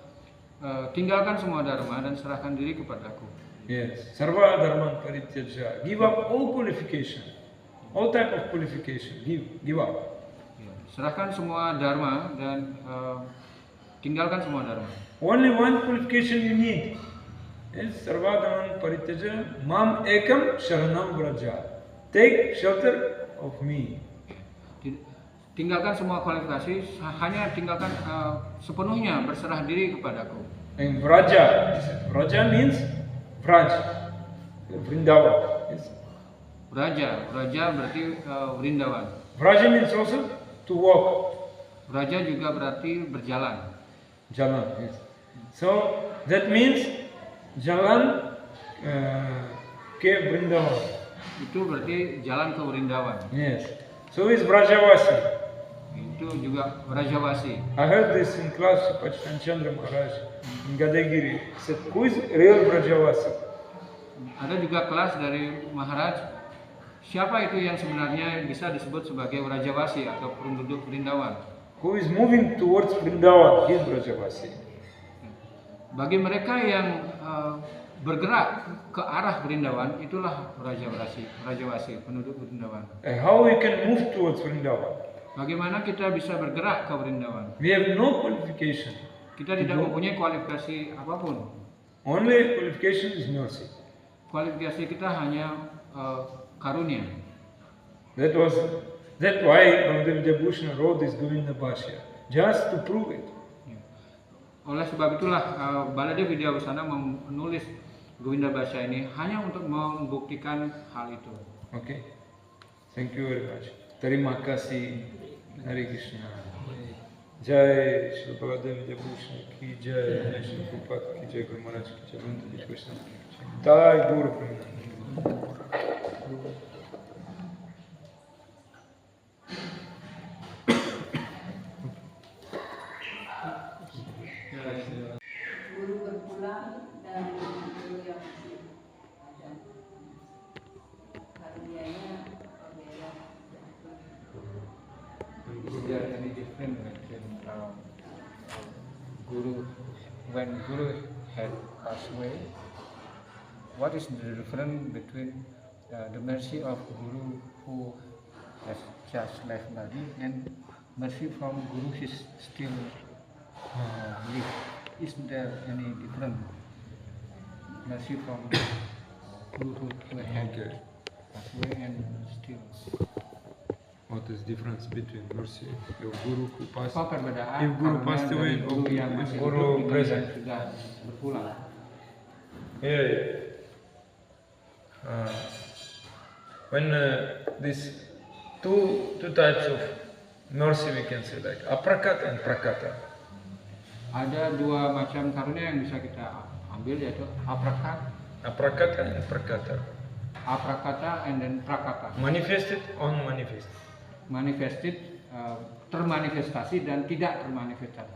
tinggalkan semua dharma dan serahkan diri kepadaku. Yes, sarva dharman parityajya. Give up all qualification. all type of qualification, give up. Ya, serahkan semua dharma dan tinggalkan semua dharma. Only one qualification you need is sarvadhaman paritaja mam ekam sharanam vraja. Take shelter of me. Tinggalkan semua kualifikasi, hanya tinggalkan sepenuhnya berserah diri kepadaku. And vraja, vraja means Vraj, Vrindavan. Yes. Raja berarti Vrindavan. Vraja means also to walk. Raja juga berarti berjalan. Jalan. Yes. So that means jalan ke Vrindavan. Itu berarti jalan ke Vrindavan. Yes. So is Vrajavasi. Itu juga Vrajavasi. I heard this in class of Pachtan Chandra Maharaj in Gadagiri. He said, who is real Vrajavasi? Ada juga kelas dari Maharaj. Siapa itu yang sebenarnya bisa disebut sebagai Vrajavasi atau penduduk Vrindavan? Who is moving towards Vrindavan? He is Vrajavasi. Bagi mereka yang bergerak ke arah Vrindavan, itulah Vrajavasi, penduduk Vrindavan. And how we can move towards Vrindavan? Bagaimana kita bisa bergerak ke Vrindavan? We have no qualification. Kita tidak mempunyai kualifikasi apapun. Only qualification is mercy. Kualifikasi kita hanya karunia. That's why Bhakti Vijayabhushan wrote this Govinda Bhashya, just to prove it. Oleh sebab itulah Baladev Widyawasana menulis Govinda Bhashya ini hanya untuk membuktikan hal itu. Okay. Thank you very much. Terima kasih. Hare Krishna. Jai Shri Baladev Widyabhushan ki jai, Shri Prabhupada ki jai, Guru Maharaj ki jai, Bhakti Krishna ki jai. Jai Guru Premanand. Guru berpulang dan guru yang masih ada karunianya berbeda. Is there any difference between Guru when Guru had passed away? What is the difference between the mercy of Guru who has just left body and mercy from Guru who is still live? Is there any difference? Mercy from Guru who had passed away and still. What is difference between mercy of Guru who passed? Apa perbedaan If Guru karunia passed away, dari Guru yang masih Guru hidup dengan present. yang sudah berpulang? Yeah. When these two types of mercy we can say like aprakata and prakata. Ada dua macam karunia yang bisa kita ambil, yaitu aprakat, Aprakata and prakata. aprakata and then prakata. Manifested, unmanifested. Manifested, termanifestasi dan tidak termanifestasi.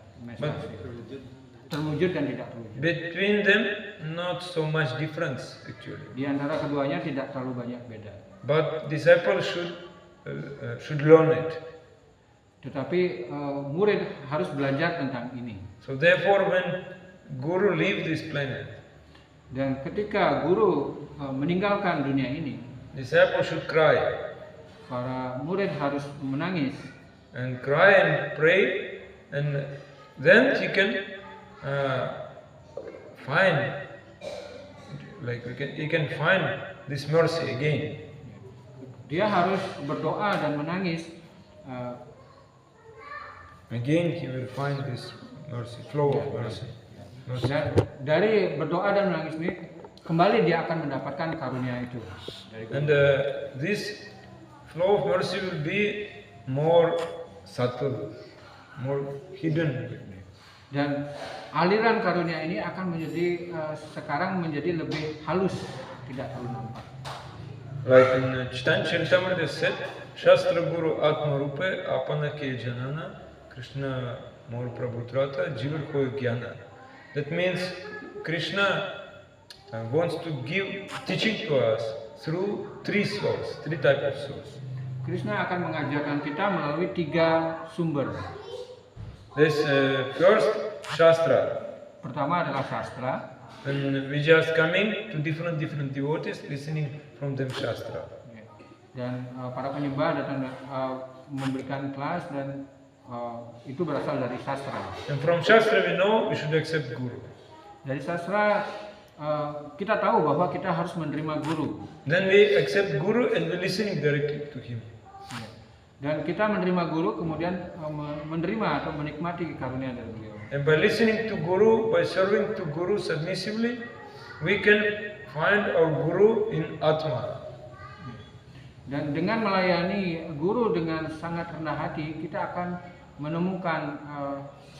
Terwujud dan tidak terwujud. Between them, not so much difference actually. Di antara keduanya tidak terlalu banyak beda. But disciples should learn it. Tetapi murid harus belajar tentang ini. So therefore, when Guru leave this planet, Dan ketika guru meninggalkan dunia ini, disciples should cry para murid harus menangis and cry and pray, and then he can find, like he can find this mercy again. Dia harus berdoa dan menangis. Again, he will find this mercy, flow of mercy. Dan dari berdoa dan menangis ini kembali dia akan mendapatkan karunia itu. And this flow of mercy will be more subtle, more hidden. Dan aliran karunia ini akan menjadi sekarang menjadi lebih halus, tidak terlalu nampak. Like in Chaitanya Charitamrita said, Shastra Guru Atma Rupe Apana Ke Janana Krishna Maur Prabhutrata Jivar Koi Jnana. That means Krishna wants to give teaching to us through three souls, three types of souls. Krishna akan mengajarkan kita melalui 3 sumber. This first Shastra, Pertama adalah sastra. and we just coming to different devotees listening from them Shastra. Dan para penyembah datang memberikan kelas dan itu berasal dari sastra. And from Shastra we know we should accept Guru. Dari sastra kita tahu bahwa kita harus menerima guru. Then we accept Guru and we listening directly to him. Dan kita menerima guru kemudian menerima atau menikmati karunia dari beliau. And by listening to Guru, by serving to Guru submissively, we can find our Guru in Atma. Dan dengan melayani guru dengan sangat rendah hati, kita akan menemukan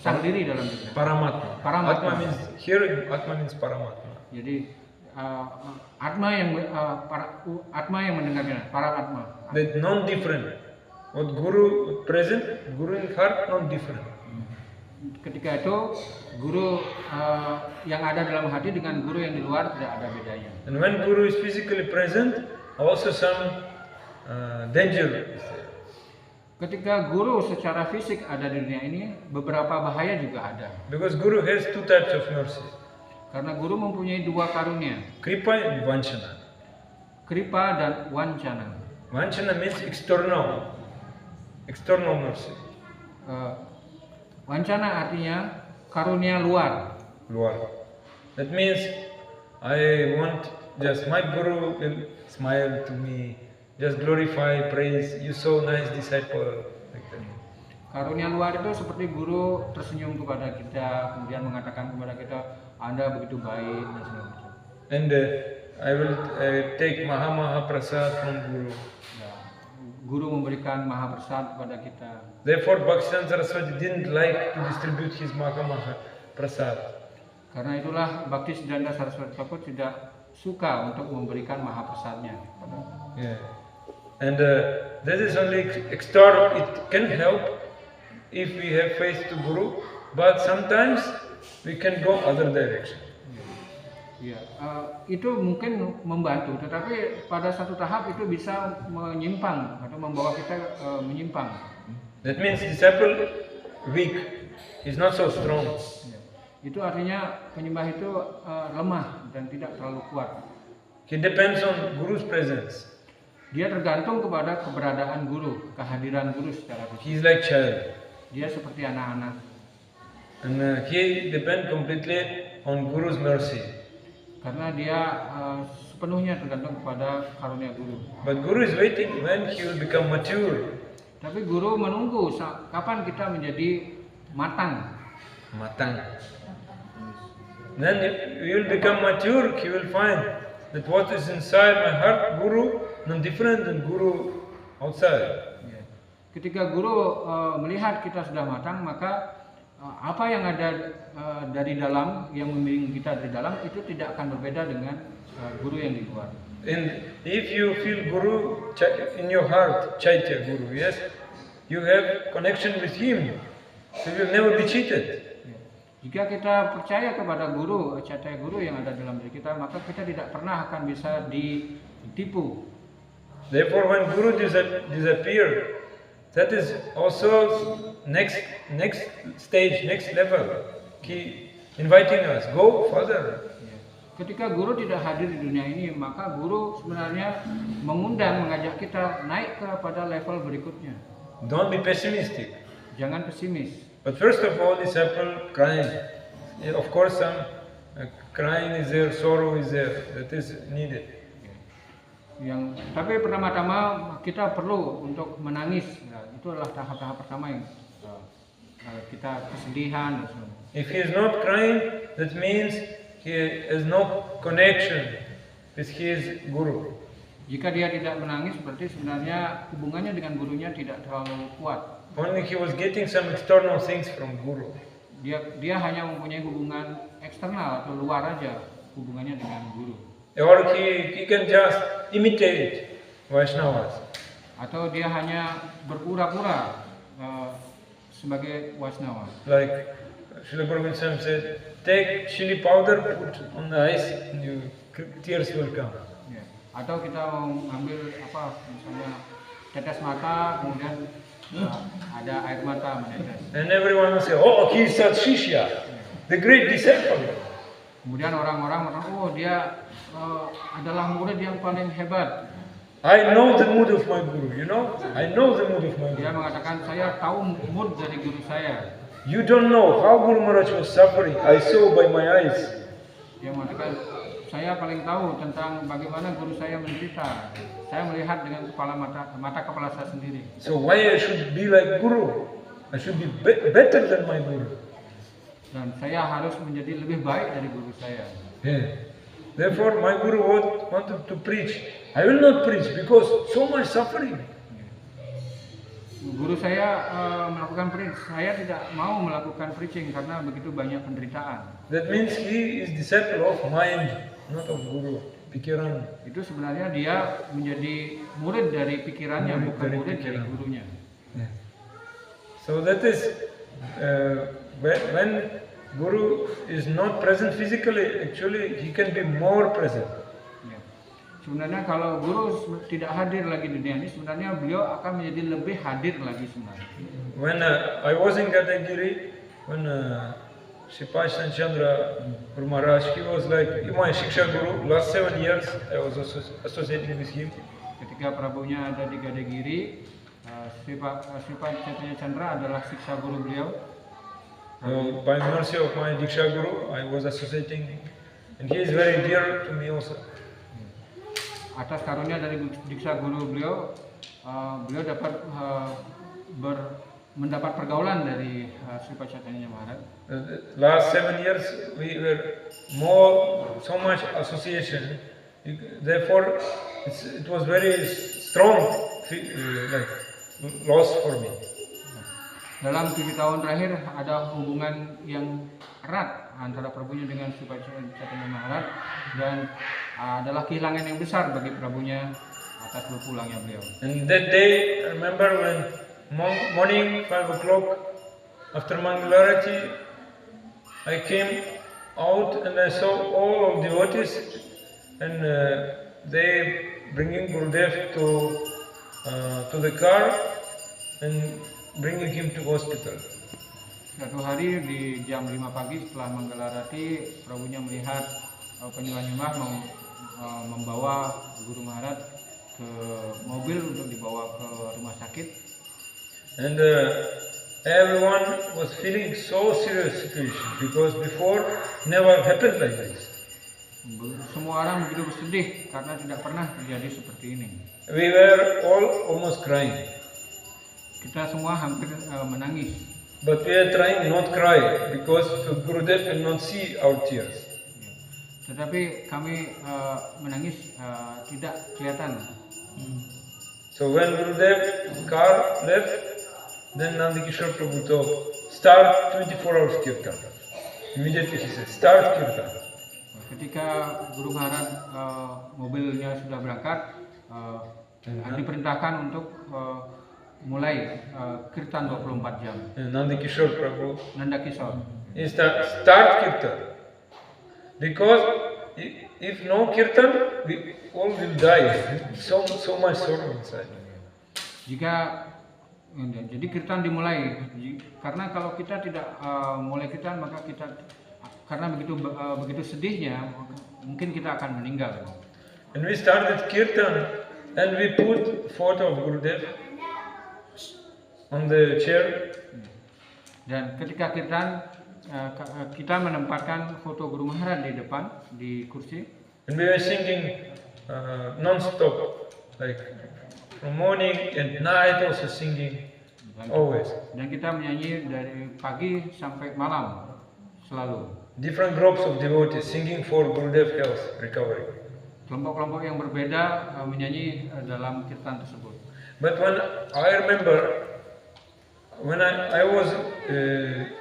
sang diri dalam diri. Paramatma. Paramatma. Atma means, here Atma means Paramatma. Jadi atma yang mendengarnya, para atma. That non-different. What Guru present, Guru in heart, non-different. Ketika itu guru yang ada dalam hati dengan guru yang di luar tidak ada bedanya. And when Guru is physically present, also some danger is there. Ketika guru secara fisik ada di dunia ini, beberapa bahaya juga ada. Because Guru has two types of mercy. Karena guru mempunyai dua karunia, Kripa and Vanchana. kripa dan wancana. Vanchana means external mercy. Wancana artinya karunia luar. Luar. That means I want just my Guru will smile to me, just glorify, praise, you so nice disciple, like that. Karunia luar itu seperti guru tersenyum kepada kita, kemudian mengatakan kepada kita, Anda begitu baik dan segala macam. And I will take Maha Prasad from Guru. Ya, guru memberikan mahaprasad kepada kita. Therefore, Bhaktivedanta Saraswati didn't like to distribute his Maha Prasad. Karena itulah Bhaktisiddhanta Saraswati Thakur tidak suka untuk memberikan mahaprasadnya. Yeah. And this is only external. It can help if we have faith to Guru, but sometimes we can go other direction. Ya, itu mungkin membantu, tetapi pada satu tahap itu bisa menyimpang atau membawa kita menyimpang. That means disciple weak, is not so strong. Ya. Itu artinya penyembah itu lemah dan tidak terlalu kuat. He depends on Guru's presence. Dia tergantung kepada keberadaan guru, kehadiran guru secara fisik. He is like child, Dia seperti anak-anak. and he depends completely on Guru's mercy. Karena dia sepenuhnya tergantung kepada karunia guru. But Guru is waiting when he will become mature. Tapi guru menunggu kapan kita menjadi matang. Matang. Then he will become mature. He will find that what is inside my heart, Guru, no different than Guru outside. Ya. Ketika guru melihat kita sudah matang, maka apa yang ada dari dalam, yang membimbing kita dari dalam, itu tidak akan berbeda dengan guru yang di luar. And if you feel Guru in your heart, Chaitya Guru, yes, you have connection with him, so you will never be cheated. Ya. Jika kita percaya kepada guru, Chaitya Guru yang ada dalam diri kita, maka kita tidak pernah akan bisa ditipu. Therefore, when Guru disappear, that is also next stage, next level. He inviting us, go further. Ya. Ketika guru tidak hadir di dunia ini, maka guru sebenarnya mengajak kita naik kepada level berikutnya. Don't be pessimistic. Jangan pesimis. But first of all, disciple crying. Of course, some crying is there, sorrow is there. That is needed. Tapi pertama-tama kita perlu untuk menangis. Ya, itu adalah tahap-tahap pertama yang kita kesedihan. If he is not crying, that means he has no connection with his Guru. Jika dia tidak menangis, berarti sebenarnya hubungannya dengan gurunya tidak terlalu kuat. Only he was getting some external things from Guru. Dia hanya mempunyai hubungan eksternal atau luar aja hubungannya dengan guru. Or he can just imitate Vaishnavas. Atau dia hanya berpura-pura sebagai Vaishnava. Like Srila Govinda Swami said, take chili powder, put on the ice, and tears will come. Ya. Atau kita mau ambil misalnya tetes mata, kemudian ada air mata menetes. And everyone will say, oh, he is such Shishya, the great disciple. Kemudian orang-orang merasa, oh dia adalah murid yang paling hebat. I know the mood of my guru, you know? I know the mood of my Dia guru. mengatakan, saya tahu mood dari guru saya. You don't know how Guru Maharaj was suffering. I saw by my eyes. Dia mengatakan, saya paling tahu tentang bagaimana guru saya menderita. Saya melihat dengan mata kepala saya sendiri. So why I should be like Guru? I should be better than my Guru. Dan saya harus menjadi lebih baik dari guru saya. Yeah. Therefore, my Guru wanted to preach. I will not preach because so much suffering. Guru saya melakukan preaching. Saya tidak mau melakukan preaching karena begitu banyak penderitaan. That means he is disciple of mind, not of Guru. Pikiran. Itu sebenarnya dia menjadi murid dari pikirannya, bukan murid dari gurunya. Yeah. So that is when Guru is not present physically, actually he can be more present. Ya. Sebenarnya kalau guru tidak hadir lagi di dunia ini, sebenarnya beliau akan menjadi lebih hadir lagi sebenarnya. When I was in Gadagiri, when Sipai Sanchandra Guru Maharaj, he was like my Shiksha Guru. Last 7 years I was associating with him. Ketika Prabunya ada di Gadagiri, Sipai Chaitanya Chandra adalah siksa guru beliau. By mercy of my Diksha Guru, I was associating, and he is very dear to me also. Atas karunia dari diksa guru beliau, beliau dapat mendapat pergaulan dari Sri Chaitanya Maharaj. Last 7 years we were so much association. Therefore, it was very strong, like loss for me. Dalam 7 tahun terakhir ada hubungan yang erat antara Prabunya dengan Sri Chaitanya Maharaj, dan adalah kehilangan yang besar bagi Prabunya atas berpulangnya beliau. And that day, I remember when morning 5 o'clock after Mangalarati, I came out and I saw all of devotees, and they bringing Gurudev to the car and bringing him to hospital. Suatu hari di jam 5 pagi setelah Manggalarati, Prabunya melihat penyembah membawa Guru Maharaj ke mobil untuk dibawa ke rumah sakit. And everyone was feeling so serious situation because before never happened like this. Semua orang begitu bersedih karena tidak pernah terjadi seperti ini. We were all almost crying. Kita semua hampir menangis. But we are trying not cry because Gurudev will not see our tears. Tetapi kami menangis tidak kelihatan. So when Gurudev car left, then Nandikishore Prabhu told, start 24 hours kirtan. Immediately he said, start kirtan. Ketika Guru Maharaj mobilnya sudah berangkat, diperintahkan untuk mulai kirtan 24 jam. Nandikishore Prabhu, Nanda Kishore. he start kirtan. Because if no kirtan, we all will die. So much sorrow inside. Jadi kirtan dimulai, karena kalau kita tidak mulai kirtan, maka kita karena begitu sedihnya, mungkin kita akan meninggal. And we started kirtan, and we put photo of Gurudev on the chair. Dan ketika kirtan, kita menempatkan foto Guru Maharaj di depan di kursi. And we were singing non-stop, like from morning and night also singing, always. Dan kita menyanyi dari pagi sampai malam selalu. Different groups of devotees singing for Gurudev health recovery. Kelompok-kelompok yang berbeda menyanyi dalam kirtan tersebut. But when I remember, when I was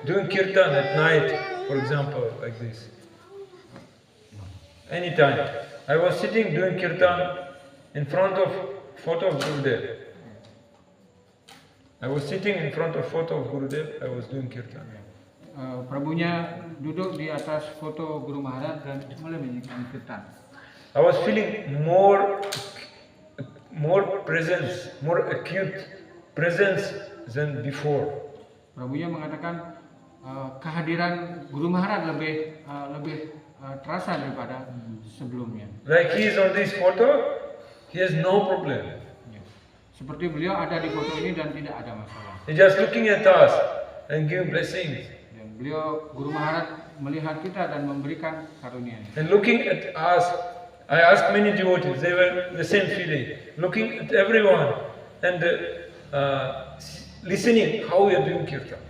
doing kirtan at night, for example, like this, anytime, I was sitting doing kirtan in front of photo of Gurudev. I was sitting in front of photo of Gurudev, I was doing kirtan. Prabunya duduk di atas foto Guru Maharaj dan mulai menyanyikan kirtan. I was feeling more presence, more acute presence than before. Prabunya mengatakan kehadiran Guru Maharaj lebih terasa daripada sebelumnya. Like he is on this photo, he has no problem. Ya. Seperti beliau ada di foto ini dan tidak ada masalah. He's just looking at us and give blessings. Dan beliau Guru Maharaj melihat kita dan memberikan karunia. And looking at us, I asked many devotees, they were the same feeling. Looking at everyone and listening how we are doing kirtan.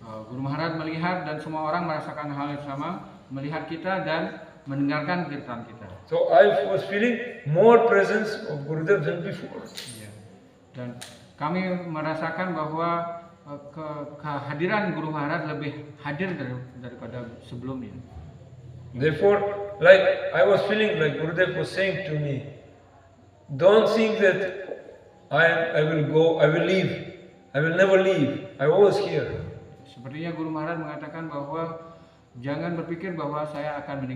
Guru Maharaj melihat dan semua orang merasakan hal yang sama, melihat kita dan mendengarkan kirtan kita. So I was feeling more presence of Gurudev than before. Ya. Dan kami merasakan bahwa kehadiran Guru Maharaj lebih hadir daripada sebelumnya. Therefore, like I was feeling like Gurudev was saying to me, don't think that I will go, I will leave. I will never leave. I always here. Sepertinya Guru Maharaj mengatakan bahwa jangan berpikir bahwa saya akan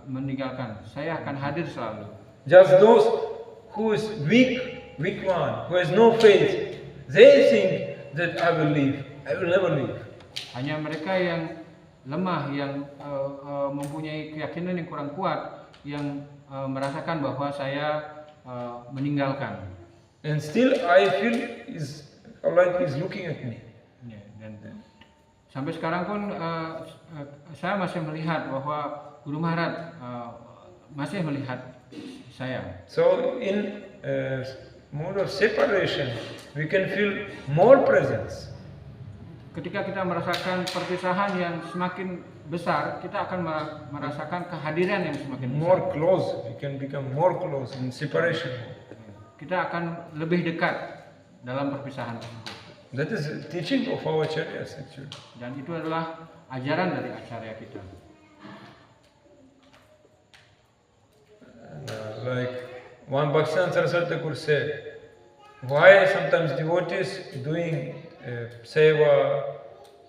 meninggalkan. Saya akan hadir selalu. Just those who is weak one, who has no faith, they think that I will leave. I will never leave. Hanya mereka yang lemah, yang mempunyai keyakinan yang kurang kuat, yang merasakan bahwa saya meninggalkan. And still I feel is like he's looking at me. Ya, dan sampai sekarang pun saya masih melihat bahwa Guru Maharaj masih melihat saya. So in mode of separation, we can feel more presence. Ketika kita merasakan perpisahan yang semakin besar, kita akan merasakan kehadiran yang semakin besar. More close, we can become more close in separation. Kita akan lebih dekat dalam perpisahan tersebut. That is the teaching of our acharyas actually. Dan itu adalah ajaran dari acarya kita. And, like one Bhaktivedanta Saraswati Thakur said, why sometimes devotees doing seva,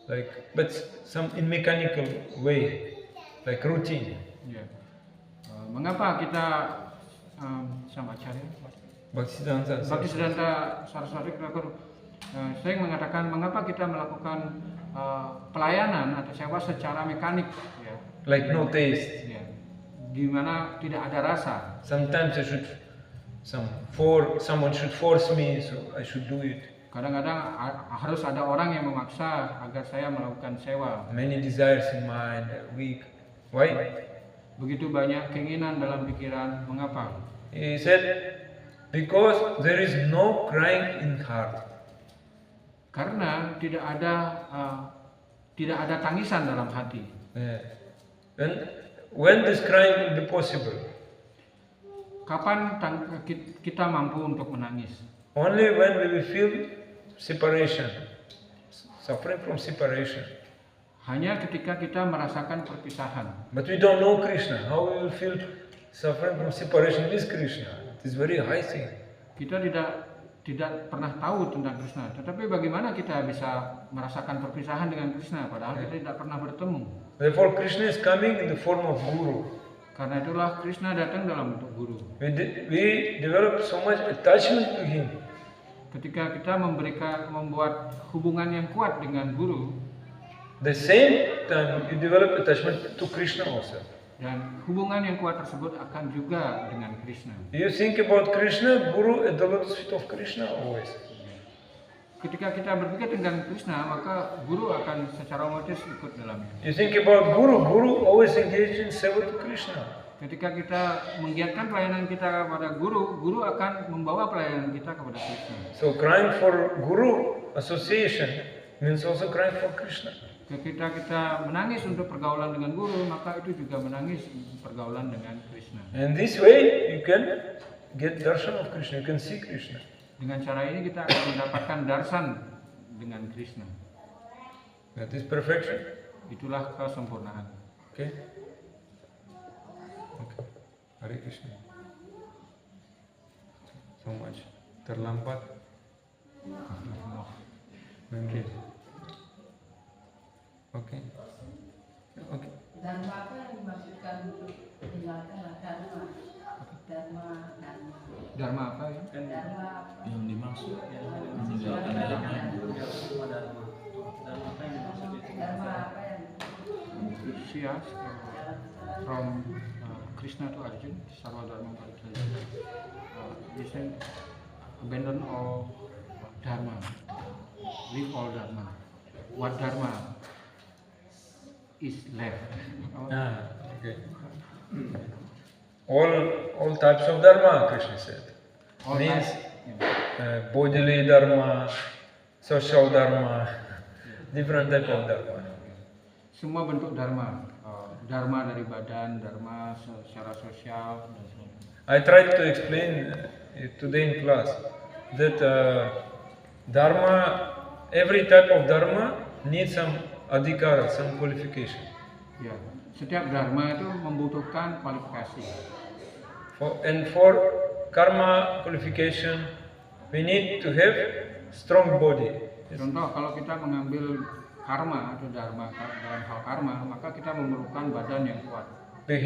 like, but some in mechanical way, like routine. Ya. Mengapa kita sama acarya? Bhaktisiddhanta Saraswati Thakur sering mengatakan mengapa kita melakukan pelayanan atau sewa secara mekanik, ya. Like no taste. Ya. Di mana tidak ada rasa. Sometimes someone should force me, so I should do it. Kadang-kadang harus ada orang yang memaksa agar saya melakukan sewa. Many desires in mind, weak. Why? Begitu banyak keinginan dalam pikiran. Mengapa? He said, because there is no crying in heart. Karena tidak ada tangisan dalam hati. And when this crying will be possible? Kapan kita mampu untuk menangis? Only when we will feel separation, suffering from separation. Hanya ketika kita merasakan perpisahan. But we don't know Krishna. How we will feel suffering from separation with Krishna? It is very high thing. Kita tidak pernah tahu tentang Krishna. Tetapi bagaimana kita bisa merasakan perpisahan dengan Krishna padahal kita tidak pernah bertemu? Therefore, Krishna is coming in the form of Guru. Karena itulah Krishna datang dalam bentuk guru. We develop so much attachment to him. Ketika kita membuat hubungan yang kuat dengan guru, The same time you develop attachment to Krishna also. dan hubungan yang kuat tersebut akan juga dengan Krishna. You think about Krishna, Guru at the lotus feet of Krishna always. Ketika kita berpikir tentang Krishna, maka guru akan secara otomatis ikut dalamnya. You think about Guru, Guru always engaged in seva to Krishna. Ketika kita menggiatkan pelayanan kita kepada guru, guru akan membawa pelayanan kita kepada Krishna. So crying for Guru association means also crying for Krishna. Ketika kita menangis untuk pergaulan dengan guru, maka itu juga menangis untuk pergaulan dengan Krishna. And this way you can get darshan of Krishna, you can see Krishna. Dengan cara ini kita akan mendapatkan darsan dengan Krishna. That is perfection. Itulah kesempurnaan. Okay? Okay. Hare Krishna. So much. Terlambat. Memory. Okay. Okay. Dharma apa yang dimaksudkan untuk meninggalkan dharma? Dharma apa ya? Dharma apa? Yang dimaksud meninggalkan dharma. Dharma apa yang Shias from Krishna to Arjun, Sarva Dharma Parityaja. He said, abandon all dharma, leave all dharma. What dharma is left? Okay. All types of dharma, Krishna said. All Means types, bodily dharma, social dharma, different type of dharma. semua bentuk dharma, dharma dari badan, dharma secara sosial dan sebagainya. I tried to explain today in class that dharma, every type of dharma needs some adhikara, some qualification. Ya, setiap dharma itu membutuhkan kualifikasi. For karma qualification, we need to have strong body. Contoh, kalau kita mengambil karma atau dharma dalam hal karma, maka kita memerlukan badan yang kuat, Be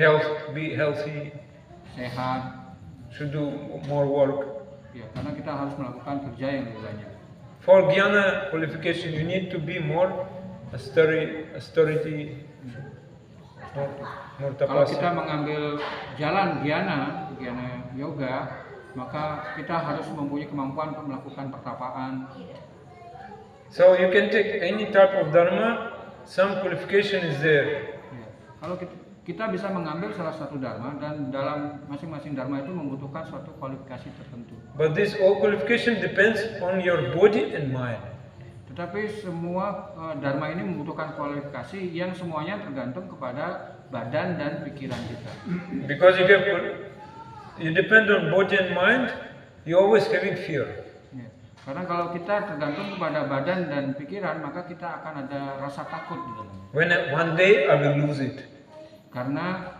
healthy, sehat, should do more work. ya, karena kita harus melakukan kerja yang lebih banyak. For jnana qualification, you need to be more austerity, more Kalau kita tapasya. mengambil jalan gyana yoga, maka kita harus mempunyai kemampuan untuk melakukan pertapaan. So you can take any type of dharma, some qualification is there. Ya. Kalau kita bisa mengambil salah satu dharma dan dalam masing-masing dharma itu membutuhkan suatu kualifikasi tertentu. But this all qualification depends on your body and mind. Tetapi semua dharma ini membutuhkan kualifikasi yang semuanya tergantung kepada badan dan pikiran kita. Because you depend on body and mind, you always having fear. Ya. Karena kalau kita tergantung kepada badan dan pikiran, maka kita akan ada rasa takut di dalamnya. When one day I will lose it. Karena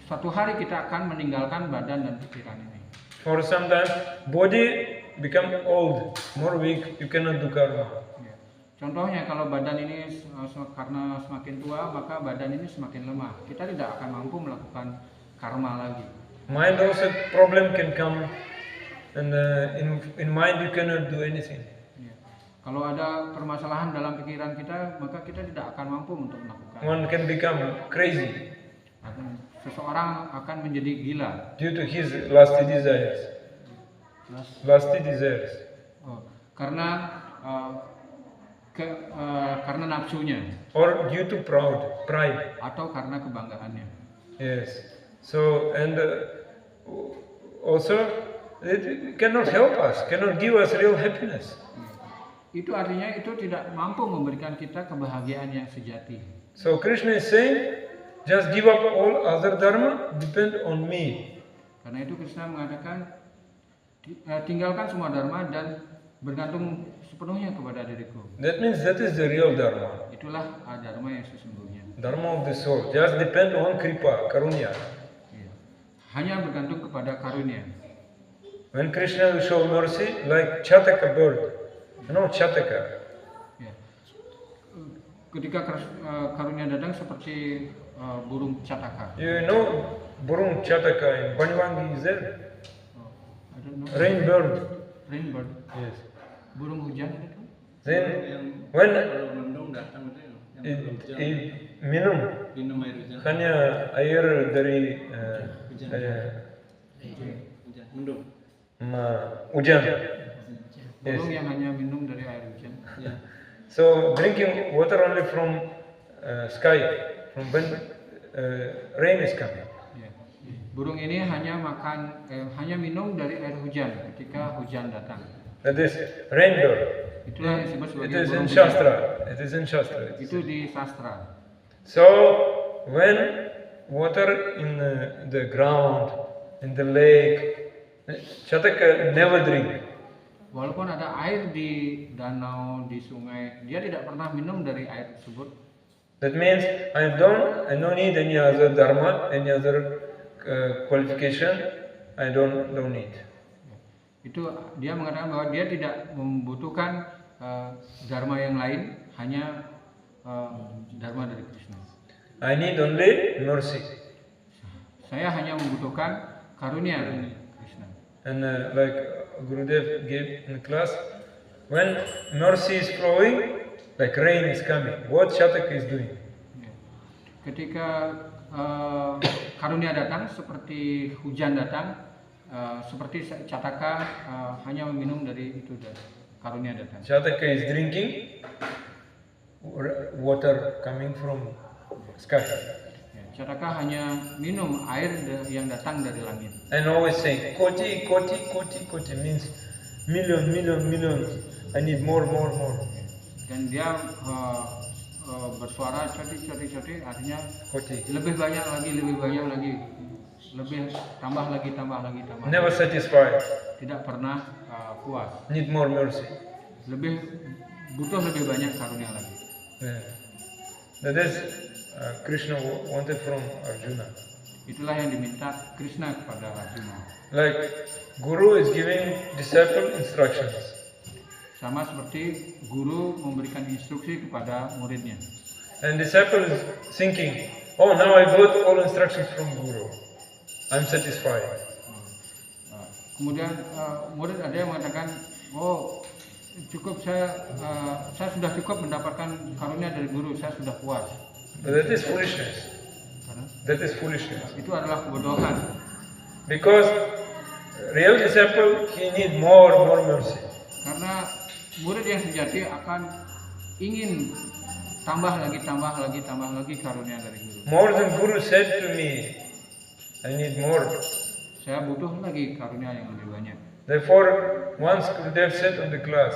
suatu hari kita akan meninggalkan badan dan pikiran ini. For sometimes body become old, more weak, you cannot do karma. Ya. Contohnya kalau badan ini karena semakin tua, maka badan ini semakin lemah. Kita tidak akan mampu melakukan karma lagi. Mind also problem can come, and in mind you cannot do anything. Ya. Kalau ada permasalahan dalam pikiran kita, maka kita tidak akan mampu untuk melakukan. One can become crazy Seseorang akan menjadi gila. due to his lusty desires. Lusty desires. Karena karena nafsunya Or due to pride. atau karena kebanggaannya. Yes. So, and also, it cannot help us, cannot give us real happiness. Itu artinya itu tidak mampu memberikan kita kebahagiaan yang sejati. So, Krishna is saying, just give up all other dharma, depend on me. Karena itu Krishna mengatakan tinggalkan semua dharma dan bergantung sepenuhnya kepada diriku. That means that is the real dharma. Itulah dharma yang sesungguhnya. Dharma of the soul. Just depend on kripa, karunya. Ya. Hanya bergantung kepada karunia. When Krishna will show mercy, like Chataka bird. You know Chataka? Ya. Ketika karunia datang seperti burung cataka. You know burung Chataka in Banyuwangi is there? I don't know. Rain bird. Rainbird. Yes. Burung hujan itu. Then when Kalau mendung datang itu yang belum hujan. minum Minum air hujan. hanya air dari Hujan. Hujan. Mendung. hujan. Burung yang hanya minum dari air hujan. Ya. So drinking water only from sky, from when rain is coming. Ya. Burung ini hanya hanya minum dari air hujan ketika hujan datang. That is rain bird. Itulah yang disebut It sebagai is burung in hujan. Shastra. It is in Shastra. Itu di sastra. So when water in the ground, in the lake, Chataka never drink. Walaupun ada air di danau, di sungai, dia tidak pernah minum dari air tersebut. That means I don't need any other dharma, any other qualification. I don't need. Itu dia mengatakan bahwa dia tidak membutuhkan dharma yang lain, hanya dharma dari Krishna. I need only mercy. Saya hanya membutuhkan karunia dari Krishna. And like Gurudev gave in class, when mercy is flowing, like rain is coming, what Chataka is doing? Ya. Ketika karunia datang, seperti hujan datang, seperti Chataka hanya meminum dari itu dari karunia datang. Jataka is drinking water coming from sky. Chataka hanya minum air yang datang dari langit. And always saying, Koti, Koti, Koti, Koti means million, million, millions. I need more, more, more. Dan dia bersuara coti, artinya Koti. lebih banyak lagi, lebih banyak lagi, lebih tambah lagi, tambah lagi, tambah. Never satisfied. Tidak pernah puas. Need more mercy. Butuh lebih banyak karunia lagi. Yeah. That is Krishna wanted from Arjuna. Itulah yang diminta Krishna kepada Arjuna. Like Guru is giving disciple instructions. Sama seperti guru memberikan instruksi kepada muridnya. And disciple is thinking, oh, now I got all instructions from Guru. I'm satisfied. Kemudian murid ada yang mengatakan, oh cukup saya sudah cukup mendapatkan karunia dari guru, saya sudah puas. But that is foolishness. Karena That is foolishness. itu adalah kebodohan. Because real disciple, he need more mercy. Karena murid yang sejati akan ingin tambah lagi karunia dari guru. More than Guru said to me, I need more. Saya butuh lagi karunia yang lebih banyak. Therefore, once Gurudev said on the class,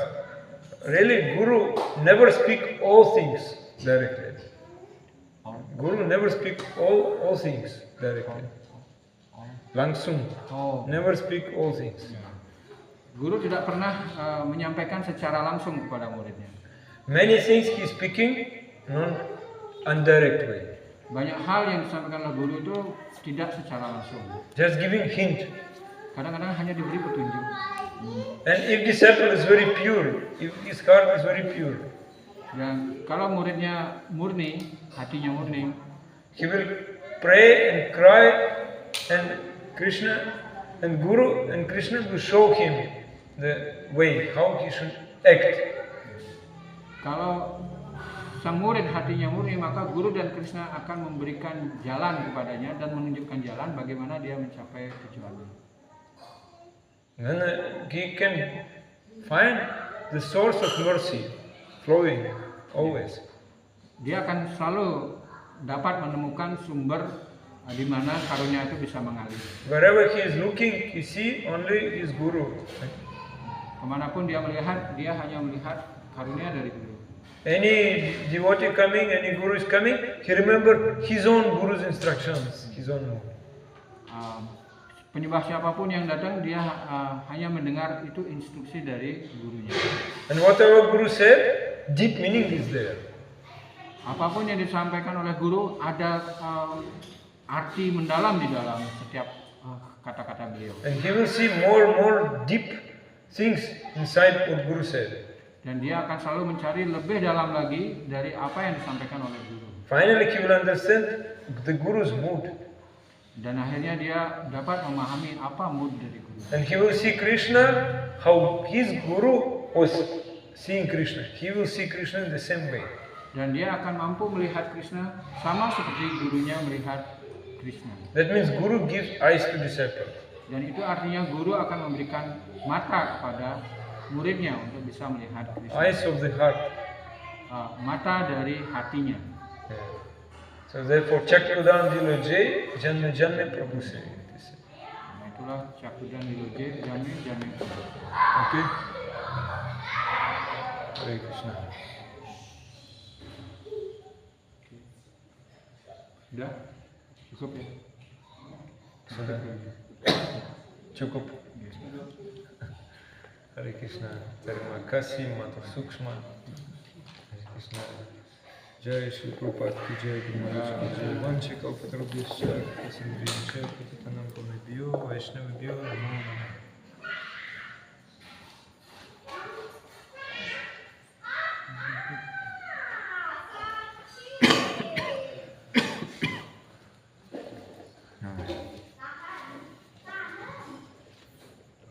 really Guru never speak all things directly. Guru never speak all things directly. Langsung. Never speak all things. Guru tidak pernah menyampaikan secara langsung kepada muridnya. Many things he speaking indirect way. Banyak hal yang disampaikan oleh guru itu tidak secara langsung. Just giving hint. Kadang-kadang hanya diberi petunjuk. And if disciple is very pure, if his heart is very pure, Dan kalau muridnya murni, hatinya murni, he will pray and cry, and Krishna and Guru and Krishna will show him the way how he should act. kalau sang murid hatinya murni, maka guru dan Krishna akan memberikan jalan kepadanya dan menunjukkan jalan bagaimana dia mencapai tujuannya. Then he can find the source of mercy flowing always. Dia akan selalu dapat menemukan sumber di mana karunia itu bisa mengalir. Wherever he is looking, he see only his Guru. Kemanapun dia melihat, dia hanya melihat karunia dari guru. Any devotee coming, any Guru is coming, he remember his own Guru's instructions, his own move. Penyembah siapapun yang datang, dia hanya mendengar itu instruksi dari gurunya. And whatever Guru said, deep meaning is there. Apapun yang disampaikan oleh guru, ada arti mendalam di dalam setiap kata-kata beliau. And he will see more deep things inside what Guru said. Dan dia akan selalu mencari lebih dalam lagi dari apa yang disampaikan oleh guru. Finally, he will understand the Guru's mood. Dan akhirnya dia dapat memahami apa mood dari guru. And he will see Krishna, how his Guru was seeing Krishna. He will see Krishna in the same way. Dan dia akan mampu melihat Krishna sama seperti gurunya melihat Krishna. That means Guru gives eyes to disciple. Dan itu artinya guru akan memberikan mata kepada muridnya untuk bisa melihat Krishna. Eyes of the heart. Mata dari hatinya. Yeah. So therefore, Chakradan Diloje, Janme Janme Prabhu se. Nah, itulah Chakradan Diloje, Janme Janme. Okay. Hare Krishna. Sudah? Cukup ya? Sudah. Cukup. Hare Krishna. Terima kasih Matur Sukshma. Hare Krishna. Jai Shri Prabhupada ki jai, Guru Maharaj ki jai. Vancha kalpatarubhyascha, kasindriyascha, patitanam pavnebhyo, Vaishnavibhyo, namo namaha.